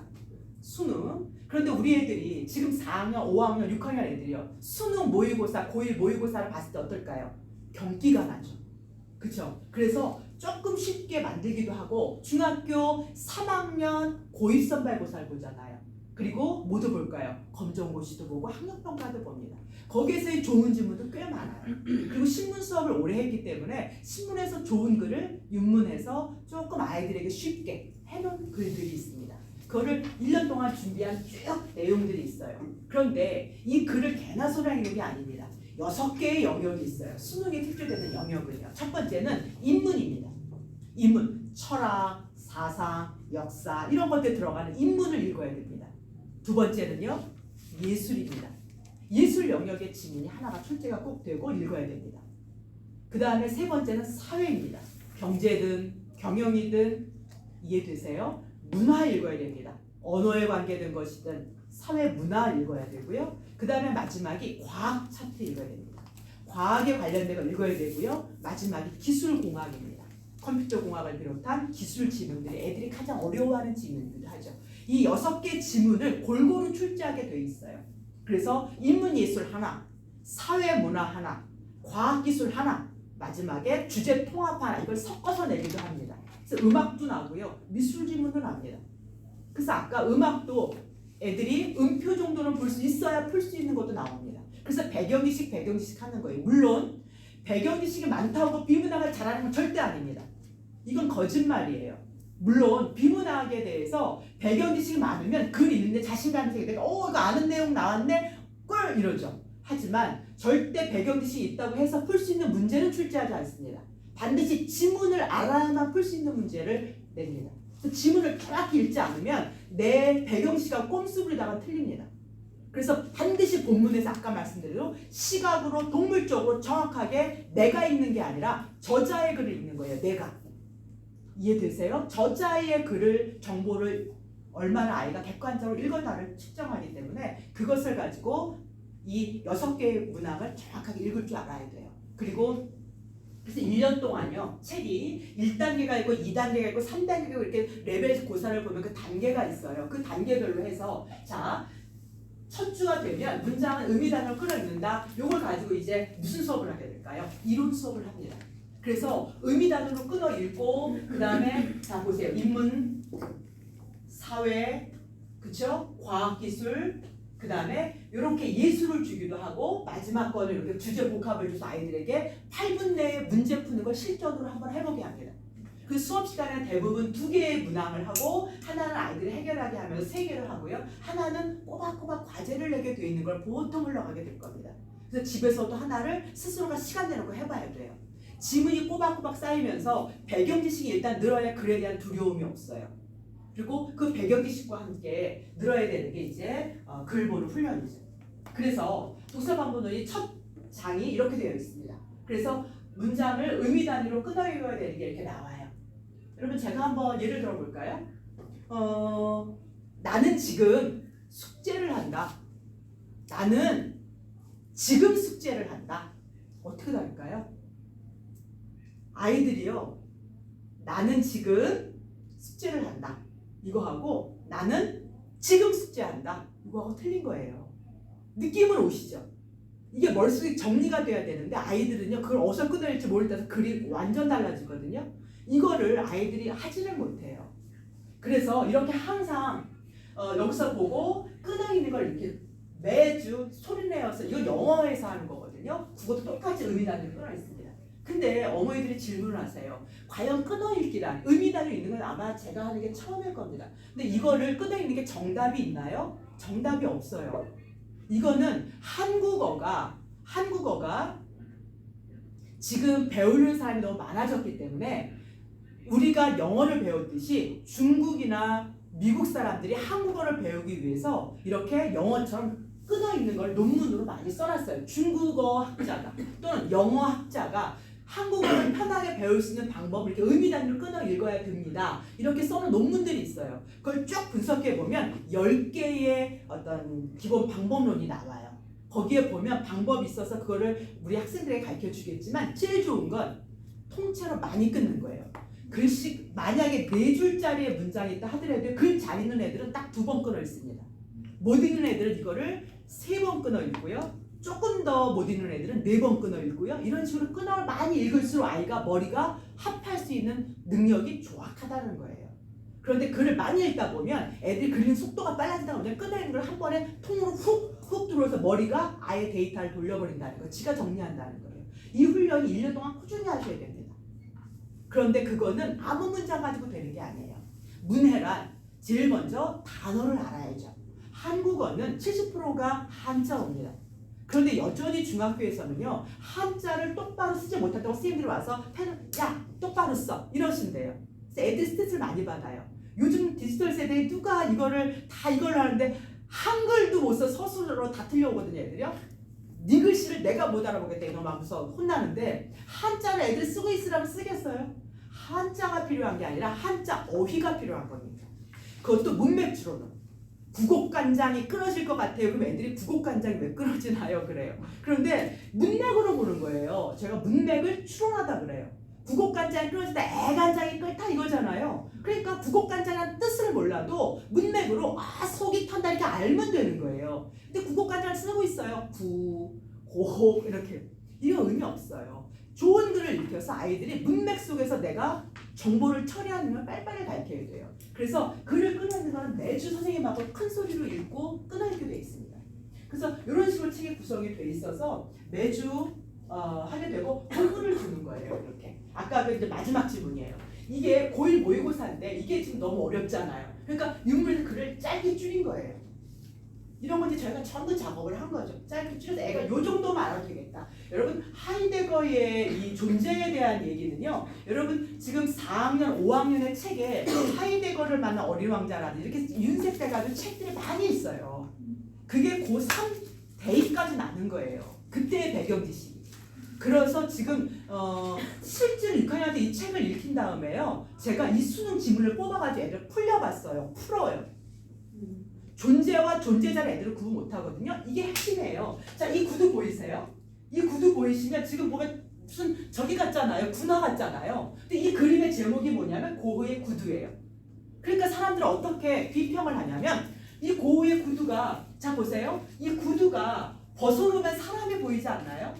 수능. 그런데 우리 애들이 지금 4학년, 5학년, 6학년 애들이요. 수능 모의고사, 고1 모의고사를 봤을 때 어떨까요? 경기가 나죠. 그쵸? 그래서 조금 쉽게 만들기도 하고 중학교 3학년 고1 선발고사를 보잖아요. 그리고 뭐도 볼까요? 검정고시도 보고 학력평가도 봅니다. 거기에서의 좋은 질문도 꽤 많아요. 그리고 신문 수업을 오래 했기 때문에 신문에서 좋은 글을 윤문해서 조금 아이들에게 쉽게 해놓은 글들이 있습니다. 그거를 1년 동안 준비한 쭉 내용들이 있어요. 그런데 이 글을 개나 소나 읽는 게 아닙니다. 6개의 영역이 있어요. 수능에 특출되는 영역은요. 첫 번째는 인문입니다. 인문, 철학, 사상, 역사 이런 것들 들어가는 인문을 읽어야 됩니다. 두 번째는요. 예술입니다. 예술 영역의 지문이 하나가 출제가 꼭 되고 읽어야 됩니다. 그 다음에 세 번째는 사회입니다. 경제든 경영이든 이해되세요? 문화 읽어야 됩니다. 언어에 관계된 것이든 사회 문화 읽어야 되고요. 그 다음에 마지막이 과학 차트 읽어야 됩니다. 과학에 관련된 걸 읽어야 되고요. 마지막이 기술공학입니다. 컴퓨터공학을 비롯한 기술 지문들이 애들이 가장 어려워하는 지문들을 하죠. 이 6개 지문을 골고루 출제하게 돼 있어요. 그래서 인문예술 하나, 사회문화 하나, 과학기술 하나, 마지막에 주제통합 하나 이걸 섞어서 내기도 합니다. 그래서 음악도 나오고요. 미술 지문도 납니다. 그래서 아까 음악도 애들이 음표 정도는 볼 수 있어야 풀 수 있는 것도 나옵니다. 그래서 배경지식 하는 거예요. 물론 배경지식이 많다고 비문학을 잘하는 건 절대 아닙니다. 이건 거짓말이에요. 물론 비문학에 대해서 배경지식이 많으면 글 읽는데 자신감이 생기게 되고 이거 아는 내용 나왔네? 꿀! 이러죠. 하지만 절대 배경지식이 있다고 해서 풀 수 있는 문제는 출제하지 않습니다. 반드시 지문을 알아야만 풀 수 있는 문제를 냅니다. 그래서 지문을 정확히 읽지 않으면 내 배경지식하고 꼼수 부리다가 틀립니다. 그래서 반드시 본문에서 아까 말씀드린 대로 시각으로 동물적으로 정확하게 내가 읽는 게 아니라 저자의 글을 읽는 거예요. 내가. 이해되세요? 저자의 글을 정보를 얼마나 아이가 객관적으로 읽었나를 측정하기 때문에 그것을 가지고 이 6개의 문학을 정확하게 읽을 줄 알아야 돼요. 그리고 그래서 1년 동안요. 책이 1단계가 있고 2단계가 있고 3단계가 있고 이렇게 레벨 고사를 보면 그 단계가 있어요. 그 단계별로 해서 자 첫 주가 되면 문장은 의미단어를 끌어읽는다. 요걸 가지고 이제 무슨 수업을 하게 될까요? 이론 수업을 합니다. 그래서 의미단어로 끊어 읽고 그 다음에 자 보세요. 인문, 사회, 그쵸? 과학기술, 그 다음에 이렇게 예술을 주기도 하고 마지막 거는 이렇게 주제 복합을 줘서 아이들에게 8분 내에 문제 푸는 걸 실전으로 한번 해보게 합니다. 그 수업 시간에 대부분 2개의 문항을 하고 하나는 아이들이 해결하게 하면서 3개를 하고요. 하나는 꼬박꼬박 과제를 내게 돼 있는 걸 보통 흘러가게 될 겁니다. 그래서 집에서도 하나를 스스로가 시간 내놓고 해봐야 돼요. 지문이 꼬박꼬박 쌓이면서 배경지식이 일단 늘어야 글에 대한 두려움이 없어요. 그리고 그 배경지식과 함께 늘어야 되는 게 이제 글 보는 훈련이죠. 그래서 독서방법론이 첫 장이 이렇게 되어 있습니다. 그래서 문장을 의미 단위로 끊어 읽어야 되는 게 이렇게 나와요. 여러분 제가 한번 예를 들어 볼까요? 나는 지금 숙제를 한다. 나는 지금 숙제를 한다. 어떻게 다를까요? 아이들이요. 나는 지금 숙제를 한다. 이거하고 나는 지금 숙제한다. 이거하고 틀린 거예요. 느낌은 오시죠? 이게 머릿속에 정리가 돼야 되는데 아이들은요. 그걸 어디서 끊어낼지 모를 때서 글이 완전 달라지거든요. 이거를 아이들이 하지를 못해요. 그래서 이렇게 항상 여기서 보고 끊어 있는 걸 이렇게 매주 소리내어서 이건 영어에서 하는 거거든요. 그것도 똑같이 의미단위로 끊어 있습니다. 근데 어머니들이 질문을 하세요. 과연 끊어 읽기란 의미단위로 읽는 건 아마 제가 하는 게 처음일 겁니다. 근데 이거를 끊어 읽는 게 정답이 있나요? 정답이 없어요. 이거는 한국어가 지금 배우는 사람이 너무 많아졌기 때문에 우리가 영어를 배웠듯이 중국이나 미국 사람들이 한국어를 배우기 위해서 이렇게 영어처럼 끊어 있는 걸 논문으로 많이 써놨어요. 중국어 학자가 또는 영어 학자가 한국어를 편하게 배울 수 있는 방법을 이렇게 의미 단위로 끊어 읽어야 됩니다. 이렇게 써놓은 논문들이 있어요. 그걸 쭉 분석해 보면 10개의 어떤 기본 방법론이 나와요. 거기에 보면 방법이 있어서 그거를 우리 학생들에게 가르쳐 주겠지만 제일 좋은 건 통째로 많이 끊는 거예요. 글씨 만약에 4줄짜리의 문장이 있다 하더라도 글 잘 읽는 애들은 딱 2번 끊어 읽습니다. 못 읽는 애들은 이거를 3번 끊어 읽고요. 조금 더 못 읽는 애들은 4번 끊어 읽고요. 이런 식으로 끊어 많이 읽을수록 아이가 머리가 합할 수 있는 능력이 정확하다는 거예요. 그런데 글을 많이 읽다 보면 애들이 그리는 속도가 빨라진다 보면 끊어 읽는 걸 한 번에 통으로 훅 들어서 머리가 아예 데이터를 돌려버린다는 거예요. 지가 정리한다는 거예요. 이 훈련이 1년 동안 꾸준히 하셔야 됩니다. 그런데 그거는 아무 문장 가지고 되는 게 아니에요. 문해란 제일 먼저 단어를 알아야죠. 한국어는 70%가 한자어입니다. 그런데 여전히 중학교에서는요, 한자를 똑바로 쓰지 못한다고 선생님들이 와서 야 똑바로 써 이러신대요. 그래서 애들 스트레스를 많이 받아요. 요즘 디지털 세대에 누가 이거를 하는데 한글도 못 써 서술로 다 틀려오거든요. 애들이요. 네 글씨를 내가 못 알아보겠다 이러면 무서워 혼나는데, 한자를 애들이 쓰고 있으라면 쓰겠어요? 한자가 필요한 게 아니라 한자 어휘가 필요한 겁니다. 그것도 문맥주로는. 구곡간장이 끊어질 것 같아요. 그럼 애들이 구곡간장이 왜 끊어지나요? 그래요. 그런데 문맥으로 보는 거예요. 제가 문맥을 추론하다 그래요. 구곡간장이 끊어지다 애간장이 끓다 이거잖아요. 그러니까 구곡간장이라는 뜻을 몰라도 문맥으로 속이 탄다 이렇게 알면 되는 거예요. 근데 구곡간장을 쓰고 있어요. 고, 이렇게. 이런 의미 없어요. 좋은 글을 읽혀서 아이들이 문맥 속에서 내가 정보를 처리하는 걸 빨리빨리 가르쳐야 돼요. 그래서 글을 끊어내는 건 매주 선생님하고 큰 소리로 읽고 끊어읽게 돼 있습니다. 그래서 이런 식으로 책이 구성이 돼 있어서 매주 하게 되고 공부를 주는 거예요. 이렇게. 아까 그 이제 마지막 지문이에요. 이게 고1 모의고사인데 이게 지금 너무 어렵잖아요. 그러니까 유물 글을 짧게 줄인 거예요. 이런 건 이제 저희가 전부 작업을 한 거죠. 짧게 줄여서 애가 요 정도만 알아도 되겠다. 여러분 하이데거의 이 존재에 대한 얘기는요. 여러분 지금 4학년, 5학년의 책에 하이데거를 만난 어린 왕자라든지 이렇게 윤색돼가지고 책들이 많이 있어요. 그게 고3 대입까지 나는 거예요. 그때의 배경 지식이. 그래서 지금 실제로 6학년 때 이 책을 읽힌 다음에요. 제가 이 수능 지문을 뽑아가지고 애들 풀려봤어요. 풀어요. 존재와 존재자를 애들은 구분 못하거든요. 이게 핵심이에요. 자, 이 구두 보이세요? 이 구두 보이시면 지금 보면 무슨 저기 같잖아요. 군화 같잖아요. 근데 이 그림의 제목이 뭐냐면 고흐의 구두예요. 그러니까 사람들은 어떻게 비평을 하냐면 이 고흐의 구두가, 자 보세요. 이 구두가 벗어놓으면 사람이 보이지 않나요?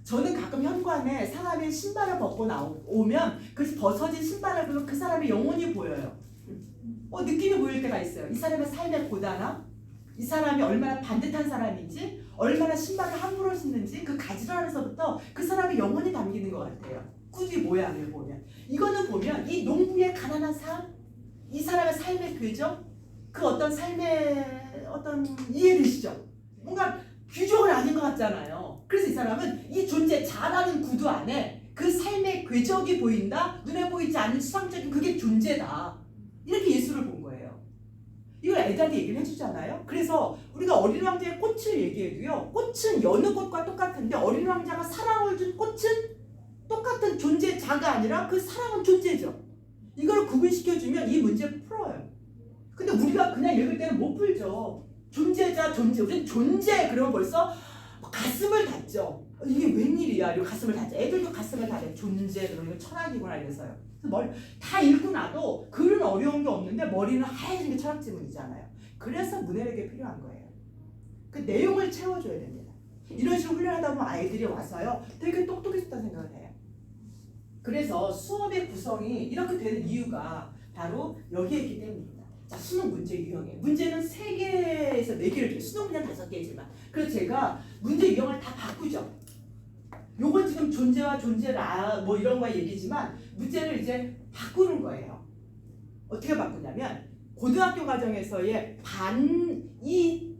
저는 가끔 현관에 사람이 신발을 벗고 오면 그 벗어진 신발을 보면 그 사람의 영혼이 보여요. 느낌이 보일 때가 있어요. 이 사람의 삶의 고단함, 이 사람이 얼마나 반듯한 사람인지, 얼마나 신발을 함부로 신는지 그 가지런에서부터 그 사람의 영혼이 담기는 것 같아요. 구두 모양을 보면. 이거는 보면 이 농부의 가난한 삶, 이 사람의 삶의 궤적, 그 어떤 삶의 어떤 이해되시죠? 뭔가 귀족은 아닌 것 같잖아요. 그래서 이 사람은 이 존재 자라는 구두 안에 그 삶의 궤적이 보인다. 눈에 보이지 않는 추상적인 그게 존재다. 이렇게 예수를 본 거예요. 이걸 애들한테 얘기를 해주잖아요. 그래서 우리가 어린 왕자의 꽃을 얘기해도요. 꽃은 여느 꽃과 똑같은데 어린 왕자가 사랑을 준 꽃은 똑같은 존재자가 아니라 그 사랑은 존재죠. 이걸 구분시켜주면 이 문제를 풀어요. 근데 우리가 그냥 읽을 때는 못 풀죠. 존재자, 존재. 우리는 존재 그러면 벌써 가슴을 닫죠. 이게 웬일이야? 이러고 가슴을 닫죠. 애들도 가슴을 닫아요. 존재 그러면 철학이구나 이래서요. 다 읽고 나도 글은 어려운 게 없는데 머리는 하얘진 게 철학 지문이잖아요. 그래서 문해력이 필요한 거예요. 그 내용을 채워줘야 됩니다. 이런 식으로 훈련하다 보면 아이들이 와서요 되게 똑똑해졌다는 생각을 해요. 그래서 수업의 구성이 이렇게 되는 이유가 바로 여기에 있기 때문입니다. 자, 수능 문제 유형에 문제는 3개에서 4개를 줘요. 수능 문제는 5개지만 그래서 제가 문제 유형을 다 바꾸죠. 요건 지금 존재와 존재를 뭐 이런 거 얘기지만 문제를 이제 바꾸는 거예요. 어떻게 바꾸냐면 고등학교 과정에서의 이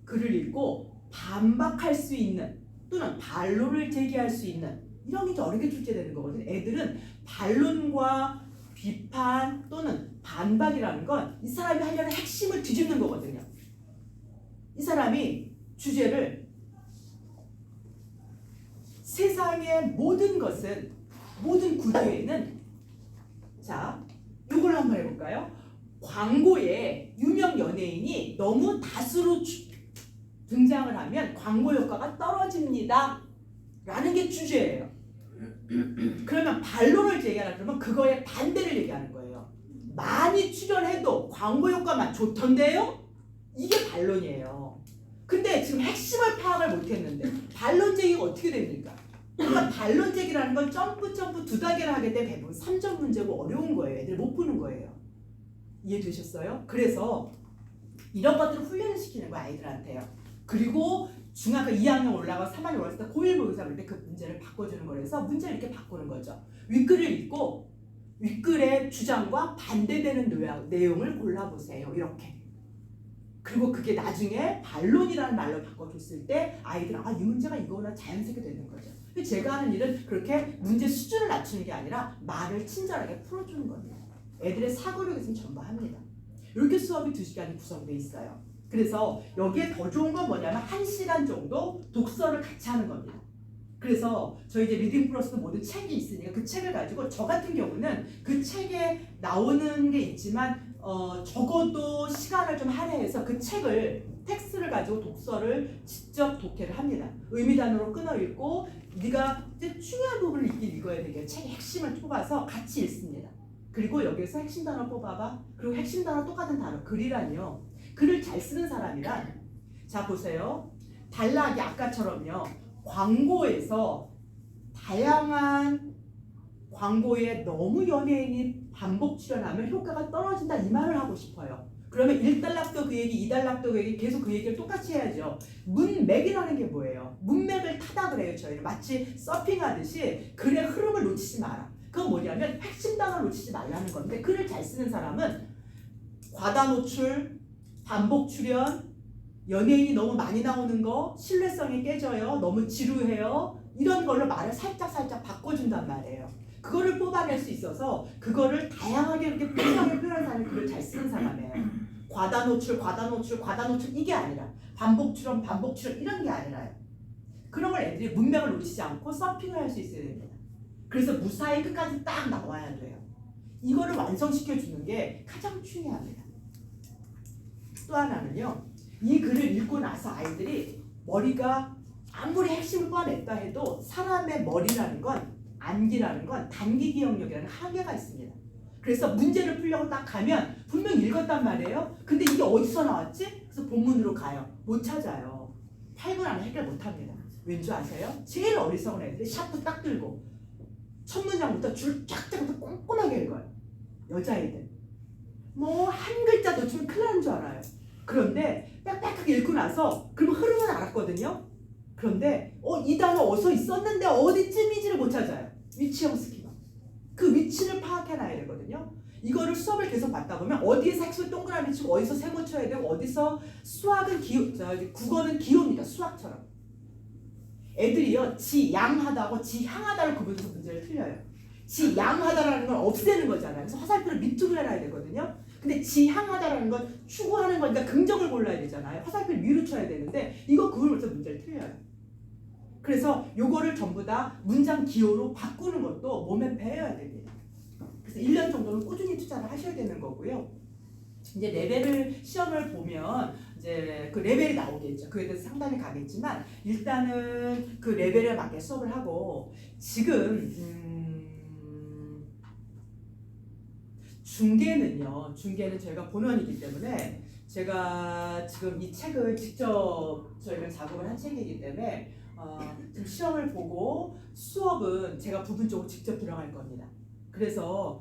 글을 읽고 반박할 수 있는 또는 반론을 제기할 수 있는 이런 게 어렵게 출제되는 거거든요. 애들은 반론과 비판 또는 반박이라는 건 이 사람이 하려는 핵심을 뒤집는 거거든요. 이 사람이 주제를 세상의 모든 것은 모든 구조에는 자 이걸 한번 해볼까요? 광고에 유명 연예인이 너무 다수로 등장을 하면 광고 효과가 떨어집니다 라는 게 주제예요. 그러면 반론을 제기하라 그러면 그거에 반대를 얘기하는 거예요. 많이 출연해도 광고 효과만 좋던데요? 이게 반론이에요. 근데 지금 핵심을 파악을 못했는데 반론 제기가 어떻게 됩니까? 그러니까 반론 제기라는 건 점프 두 단계를 하게 되면 대부분 3점 문제고 어려운 거예요. 애들이 못 푸는 거예요. 이해되셨어요? 그래서 이런 것들을 훈련을 시키는 거야 아이들한테요. 그리고 중학교 2학년 올라가 3학년 올라갔을 때 고1 모의고사 볼 때 그 문제를 바꿔주는 거라서 문제를 이렇게 바꾸는 거죠. 윗글을 읽고 윗글의 주장과 반대되는 내용을 골라보세요. 이렇게. 그리고 그게 나중에 반론이라는 말로 바꿔줬을 때 아이들은 이 문제가 이거구나 자연스럽게 되는 거죠. 제가 하는 일은 그렇게 문제 수준을 낮추는 게 아니라 말을 친절하게 풀어주는 겁니다. 애들의 사고력이 있으면 전부 합니다. 이렇게 수업이 2시간이 구성되어 있어요. 그래서 여기에 더 좋은 건 뭐냐면 1시간 정도 독서를 같이 하는 겁니다. 그래서 저희 이제 리딩 플러스도 모두 책이 있으니까 그 책을 가지고 저 같은 경우는 그 책에 나오는 게 있지만 적어도 시간을 좀 할애해서 그 책을 텍스트를 가지고 독서를 직접 독해를 합니다. 의미단어로 끊어 읽고 네가 이제 중요한 부분을 읽어야 되게 책의 핵심을 뽑아서 같이 읽습니다. 그리고 여기에서 핵심 단어 뽑아봐. 그리고 핵심 단어 똑같은 단어 글이란요. 글을 잘 쓰는 사람이란 자 보세요. 단락이 아까처럼요. 광고에서 다양한 광고에 너무 연예인이 반복 출연하면 효과가 떨어진다 이 말을 하고 싶어요. 그러면 1단락도 그 얘기, 2단락도 그 얘기 계속 그 얘기를 똑같이 해야죠. 문맥이라는 게 뭐예요? 문맥을 타다 그래요. 저희는 마치 서핑하듯이 글의 흐름을 놓치지 마라. 그건 뭐냐면 핵심 단어를 놓치지 말라는 건데 글을 잘 쓰는 사람은 과다 노출, 반복 출연, 연예인이 너무 많이 나오는 거, 신뢰성이 깨져요, 너무 지루해요 이런 걸로 말을 살짝 바꿔준단 말이에요. 그거를 뽑아낼 수 있어서 그거를 다양하게 이렇게 풍성하게 표현하는 사람이 글을 잘 쓰는 사람이에요. 과다 노출 이게 아니라 반복 출연 이런 게 아니라요. 그런 걸 애들이 문맥을 놓치지 않고 서핑을 할 수 있어야 됩니다. 그래서 무사히 끝까지 딱 나와야 돼요. 이거를 완성시켜 주는 게 가장 중요합니다. 또 하나는요. 이 글을 읽고 나서 아이들이 머리가 아무리 핵심을 뽑아냈다 해도 사람의 머리라는 건 암기라는 건 단기 기억력이라는 한계가 있습니다. 그래서 문제를 풀려고 딱 가면 분명히 읽었단 말이에요. 근데 이게 어디서 나왔지? 그래서 본문으로 가요. 못 찾아요. 8분 안에 해결 못합니다. 왠지 아세요? 제일 어리석은 애들이 샤프 딱 들고 첫 문장부터 줄 쫙 짜부터 꼼꼼하게 읽어요. 여자애들. 뭐 한 글자 놓치면 큰일 나는 줄 알아요. 그런데 빽빽하게 읽고 나서 그럼 흐름은 알았거든요. 그런데 이 단어 어디서 있었는데 어디쯤인지를 못 찾아요. 위치형 스키마. 그 위치를 파악해놔야 되거든요. 이거를 수업을 계속 받다 보면 어디에서 핵심을 동그라미 치고 어디서 세모 쳐야 되고 어디서 수학은 국어는 기호입니다. 수학처럼. 애들이요. 지양하다고 지향하다를 구분해서 문제를 틀려요. 지양하다라는 건 없애는 거잖아요. 그래서 화살표를 밑으로 해놔야 되거든요. 근데 지향하다라는 건 추구하는 거니까 긍정을 골라야 되잖아요. 화살표를 위로 쳐야 되는데 이거 그걸 해서 문제를 틀려요. 그래서 요거를 전부 다 문장 기호로 바꾸는 것도 몸에 배워야 됩니다. 그래서 1년 정도는 꾸준히 투자를 하셔야 되는 거고요. 이제 레벨을 시험을 보면 이제 그 레벨이 나오겠죠. 그에 대해서 상담이 가겠지만 일단은 그 레벨에 맞게 수업을 하고 지금 중계는 저희가 본원이기 때문에 제가 지금 이 책을 직접 저희가 작업을 한 책이기 때문에 지금 시험을 보고 수업은 제가 부분적으로 직접 들어갈 겁니다. 그래서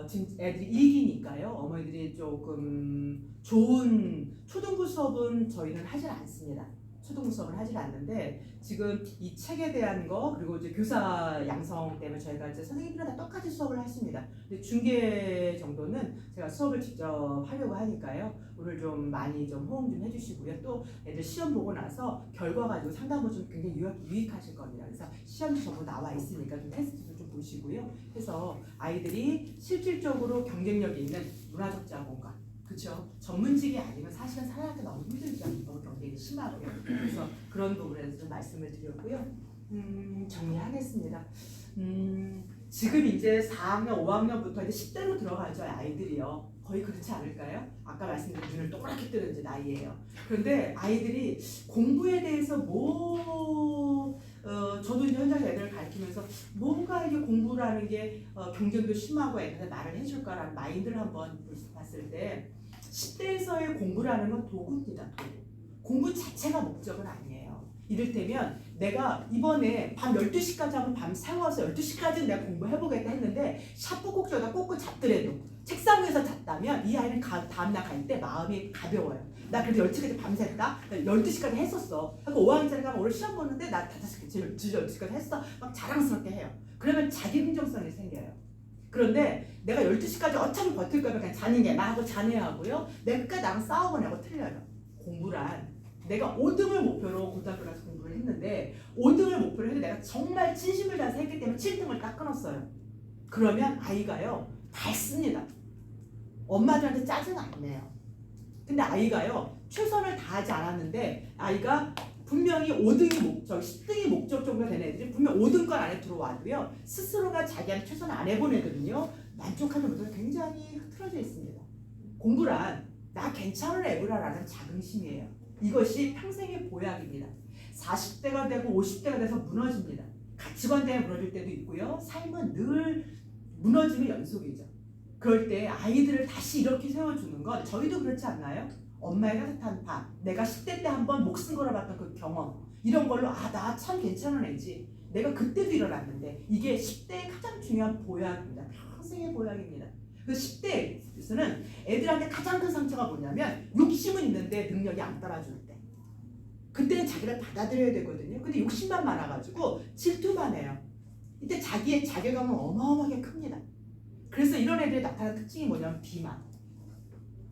지금 애들이 일기니까요. 어머니들이 조금 좋은 초등부 수업은 저희는 하질 않습니다. 초등부 수업을 하질 않는데 지금 이 책에 대한 거 그리고 이제 교사 양성 때문에 저희가 이제 선생님들은 다 똑같이 수업을 하십니다. 근데 중계 정도는 제가 수업을 직접 하려고 하니까요. 오늘 좀 많이 좀 호응 좀 해주시고요. 또 애들 시험 보고 나서 결과 가지고 상담을 좀 굉장히 유익하실 겁니다. 그래서 시험이 전부 나와 있으니까 좀 테스트도 좀 보시고요. 해서 아이들이 실질적으로 경쟁력이 있는 문화적 자본과 그렇죠. 전문직이 아니면 사실은 살아가기 너무 힘들죠. 경쟁이 심하고요. 그래서 그런 부분에서 좀 말씀을 드렸고요. 정리하겠습니다. 지금 이제 4학년, 5학년부터 이제 10대로 들어가죠, 아이들이요. 거의 그렇지 않을까요? 아까 말씀드린 눈을 동그랗게 뜨는 이제 나이예요. 그런데 아이들이 공부에 대해서 저도 이제 현장에서 애들을 가르치면서 뭐가 이게 공부라는 게 경쟁도 심하고 애들한테 말을 해줄까라는 마인드를 한번 봤을 때 10대에서의 공부라는 건 도구입니다. 도구. 공부 자체가 목적은 아니에요. 이를테면 내가 이번에 밤 12시까지 하면 밤 새워서 12시까지는 내가 공부해보겠다 했는데 샤프 꼭지에다 꽂고 잤더라도 책상 위에서 잤다면 이 아이는 다음날 갈 때 마음이 가벼워요. 나 그래도 12시까지 밤샜다? 12시까지 했었어. 그러니까 5학년짜리 가면 오늘 시험 보는데 나 5시까지, 12시까지 했어. 막 자랑스럽게 해요. 그러면 자기 긍정성이 생겨요. 그런데 내가 12시까지 어차피 버틸 거면 그냥 자는 게 나하고 자네하고요. 내가 끝까지 나랑 싸워보냐고 틀려요. 공부란 내가 5등을 목표로 고등학교 가서 공부를 했는데 5등을 목표로 해도 내가 정말 진심을 다해서 했기 때문에 7등을 딱 끊었어요. 그러면 아이가요 닳습니다. 엄마들한테 짜증 안 내요. 근데 아이가요 최선을 다하지 않았는데 아이가 분명히 5등이 목적, 10등이 목적 정도 되는 애들이 분명 5등권 안에 들어와도요 스스로가 자기한테 최선을 안 해본 애들은요 만족하지 못해서 굉장히 흐트러져 있습니다. 공부란 나 괜찮은 애구라라는 자긍심이에요. 이것이 평생의 보약입니다. 40대가 되고 50대가 돼서 무너집니다. 가치관 때문에 무너질 때도 있고요. 삶은 늘 무너짐의 연속이죠. 그럴 때 아이들을 다시 이렇게 세워주는 건 저희도 그렇지 않나요? 엄마의 따뜻한 밥, 내가 10대 때 한번 목숨 걸어봤던 그 경험 이런 걸로 나 참 괜찮은 애지. 내가 그때도 일어났는데 이게 10대의 가장 중요한 보약입니다. 평생의 보약입니다. 그 10대에서는 애들한테 가장 큰 상처가 뭐냐면 욕심은 있는데 능력이 안 따라줄 때. 그때는 자기를 받아들여야 되거든요. 근데 욕심만 많아가지고 질투만 해요. 이때 자기의 자괴감은 어마어마하게 큽니다. 그래서 이런 애들이 나타나는 특징이 뭐냐면 비만.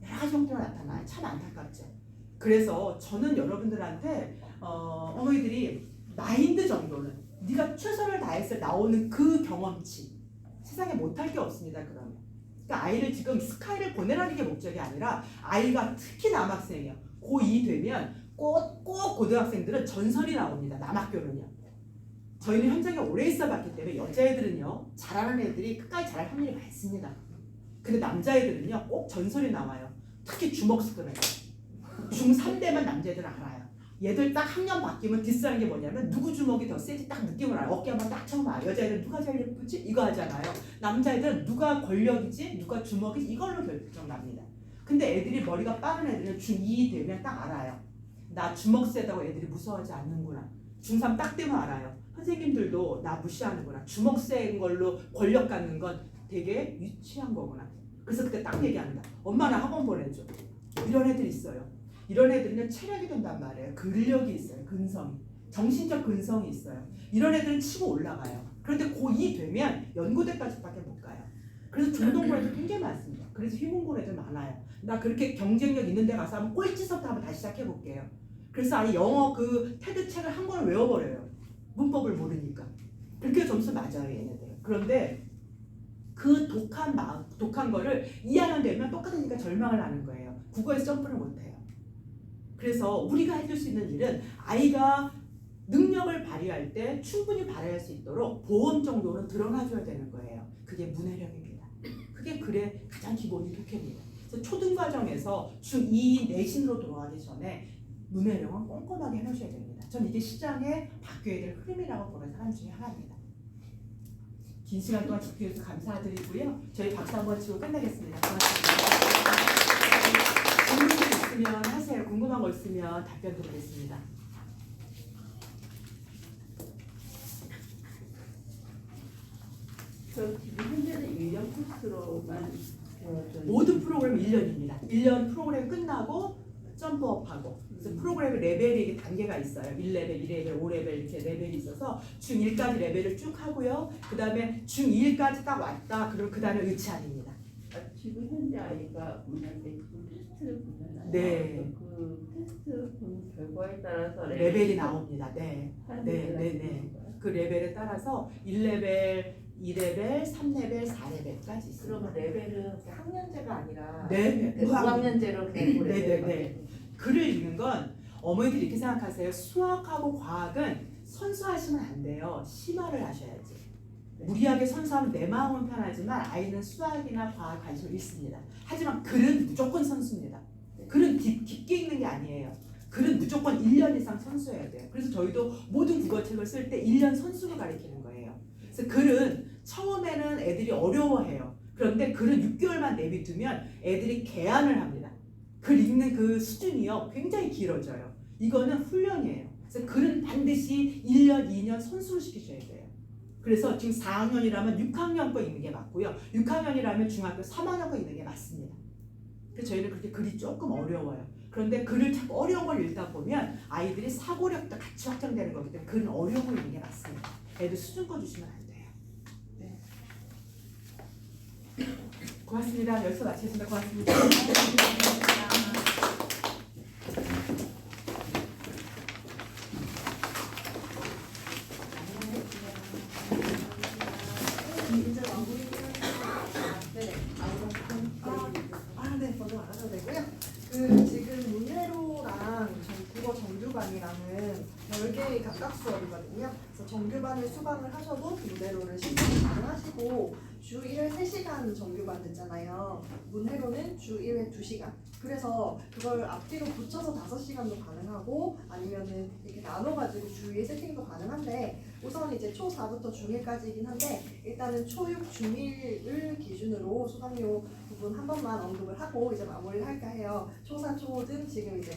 여러 가지 형태로 나타나요. 참 안타깝죠. 그래서 저는 여러분들한테 어머니들이 마인드 정도는 네가 최선을 다해서 나오는 그 경험치 세상에 못할 게 없습니다. 그러면 그러니까 아이를 지금 스카이를 보내라는 게 목적이 아니라 아이가 특히 남학생이요. 고2 되면 꼭 고등학생들은 전설이 나옵니다. 남학교는요. 저희는 현장에 오래 있어봤기 때문에 여자애들은요 잘하는 애들이 끝까지 잘할 확률이 많습니다. 근데 남자애들은요 꼭 전설이 나와요. 특히 주먹 쓰던 애들. 중3 때만 남자애들은 알아요. 얘들 딱 학년 바뀌면 디스하는 게 뭐냐면 누구 주먹이 더 세지 딱 느낌을 알아요. 어깨 한번 딱 처음 알아요. 여자애들은 누가 제일 예쁘지? 이거 하잖아요. 남자애들은 누가 권력이지? 누가 주먹이지? 이걸로 결정납니다. 근데 애들이 머리가 빠른 애들은 중2 되면 딱 알아요. 나 주먹 세다고 애들이 무서워하지 않는구나. 중3 딱 되면 알아요. 선생님들도 나 무시하는구나. 주먹 센 걸로 권력 갖는 건 되게 유치한 거구나. 그래서 그때 딱 얘기합니다. 엄마 나 학원 보내줘. 이런 애들 있어요. 이런 애들은 체력이 된단 말이에요. 근력이 있어요. 근성이. 정신적 근성이 있어요. 이런 애들은 치고 올라가요. 그런데 고2 되면 연고대까지밖에 못 가요. 그래서 중동고 애들 굉장히 많습니다. 그래서 휘문고 애들 많아요. 나 그렇게 경쟁력 있는 데 가서 한번 꼴찌서부터 한번 다시 시작해 볼게요. 그래서 아예 영어 그 테드 책을 한 권을 외워버려요. 문법을 모르니까. 그렇게 점수 맞아요 얘네들. 그런데 그 독한 거를 2학년 되면 똑같으니까 절망을 하는 거예요. 국어에서 점프를 못해요. 그래서 우리가 해줄 수 있는 일은 아이가 능력을 발휘할 때 충분히 발휘할 수 있도록 보험 정도는 드러나줘야 되는 거예요. 그게 문해력입니다. 그게 글의 가장 기본이 독해입니다. 그래서 초등 과정에서 중2 내신으로 돌아가기 전에 문해력은 꼼꼼하게 해놓으셔야 됩니다. 전 이게 시장에 바뀌어야 될 흐름이라고 보는 사람 중에 하나입니다. 긴 시간 동안 집중해주셔서 감사드리고요. 저희 박수 한번 치고 끝내겠습니다. 고맙습니다. 질문 있으면 하세요. 궁금한 거 있으면 답변 드리겠습니다. 저 지금 현재는 1년 코스로만 배워줘요. 모든 프로그램 1년입니다. 1년 프로그램 끝나고 점프업하고 그래서 프로그램의 레벨이 이게 단계가 있어요. 1레벨, 2레벨, 5레벨 이렇게 레벨이 있어서 중1까지 레벨을 쭉 하고요. 그 다음에 중2까지 딱 왔다. 그러면 그 다음에 의치안입니다. 지금 현재 아이가 문할 때 그 테스트를 보잖아요. 네. 그 테스트 본 결과에 따라서 레벨이 나옵니다. 네. 하는 네, 데가 네, 있는 네. 거예요? 그 레벨에 따라서 1레벨, 2레벨, 3레벨, 4레벨까지 있습니다. 그러면 레벨은 학년제가 아니라 네, 그 무학년제로 그냥 그 네, 네, 레벨을 네. 글을 읽는 건 어머니들이 이렇게 생각하세요. 수학하고 과학은 선수하시면 안 돼요. 심화를 하셔야지. 무리하게 선수하면 내 마음은 편하지만 아이는 수학이나 과학 관심을 잃습니다. 하지만 글은 무조건 선수입니다. 글은 깊게 읽는 게 아니에요. 글은 무조건 1년 이상 선수해야 돼요. 그래서 저희도 모든 국어책을 쓸 때 1년 선수를 가리키는 거예요. 그래서 글은 처음에는 애들이 어려워해요. 그런데 글은 6개월만 내비두면 애들이 개안을 합니다. 글 읽는 그 수준이요 굉장히 길어져요. 이거는 훈련이에요. 그래서 글은 반드시 1년, 2년 선수를 시키셔야 돼요. 그래서 지금 4학년이라면 6학년 거 읽는 게 맞고요. 6학년이라면 중학교 3학년 거 읽는 게 맞습니다. 그래서 저희는 그렇게 글이 조금 어려워요. 그런데 글을 자꾸 어려운 걸 읽다 보면 아이들이 사고력도 같이 확장되는 거기 때문에 글은 어려운 걸 읽는 게 맞습니다. 애들 수준껏 주시면 안 돼요. 네. 고맙습니다. 여기서 마치겠습니다. 고맙습니다. 이제 마무리. 네네. 네, 먼저 말하셔도 되고요. 지금 문해로랑 국어 정규반이라는 10개의 각각 수업이거든요. 그래서 정규반을 수강을 하셔도 문해로를 신청 가능하시고 주 1회 3시간 정규반 됐잖아요. 문해로는 주 1회 2시간. 그래서 그걸 앞뒤로 붙여서 5시간도 가능하고 아니면은 이렇게 나눠가지고 주 2회 세팅도 가능한데 우선 이제 초4부터 중1까지이긴 한데 일단은 초6, 중1을 기준으로 수강료 부분 한 번만 언급을 하고 이제 마무리를 할까 해요. 초4, 초5등 지금 이제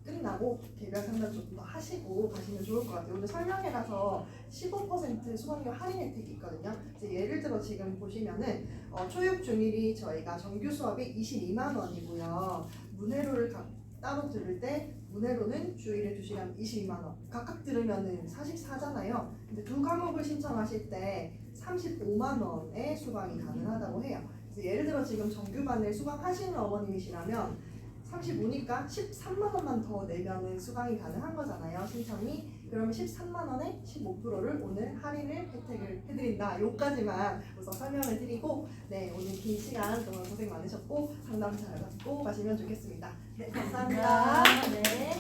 끝나고 개별 상담 조금 더 하시고 가시면 좋을 것 같아요. 오늘 설명회라서 15% 수강료 할인 혜택이 있거든요. 이제 예를 들어 지금 보시면은 초6, 중1이 저희가 정규 수업이 22만 원이고요. 문해로를 따로 들을 때 문해로는 주 1회 2시간 22만 원. 각각 들으면은 44잖아요. 근데 두 과목을 신청하실 때 35만 원의 수강이 가능하다고 해요. 그래서 예를 들어 지금 정규반을 수강하시는 어머님이시라면 35니까 13만 원만 더 내면은 수강이 가능한 거잖아요. 신청이. 그러면 13만 원에 15%를 오늘 할인을 혜택을 해드린다. 요까지만 우선 설명을 드리고 네 오늘 긴 시간 동안 고생 많으셨고 상담 잘 받고 가시면 좋겠습니다. 네 감사합니다. 네.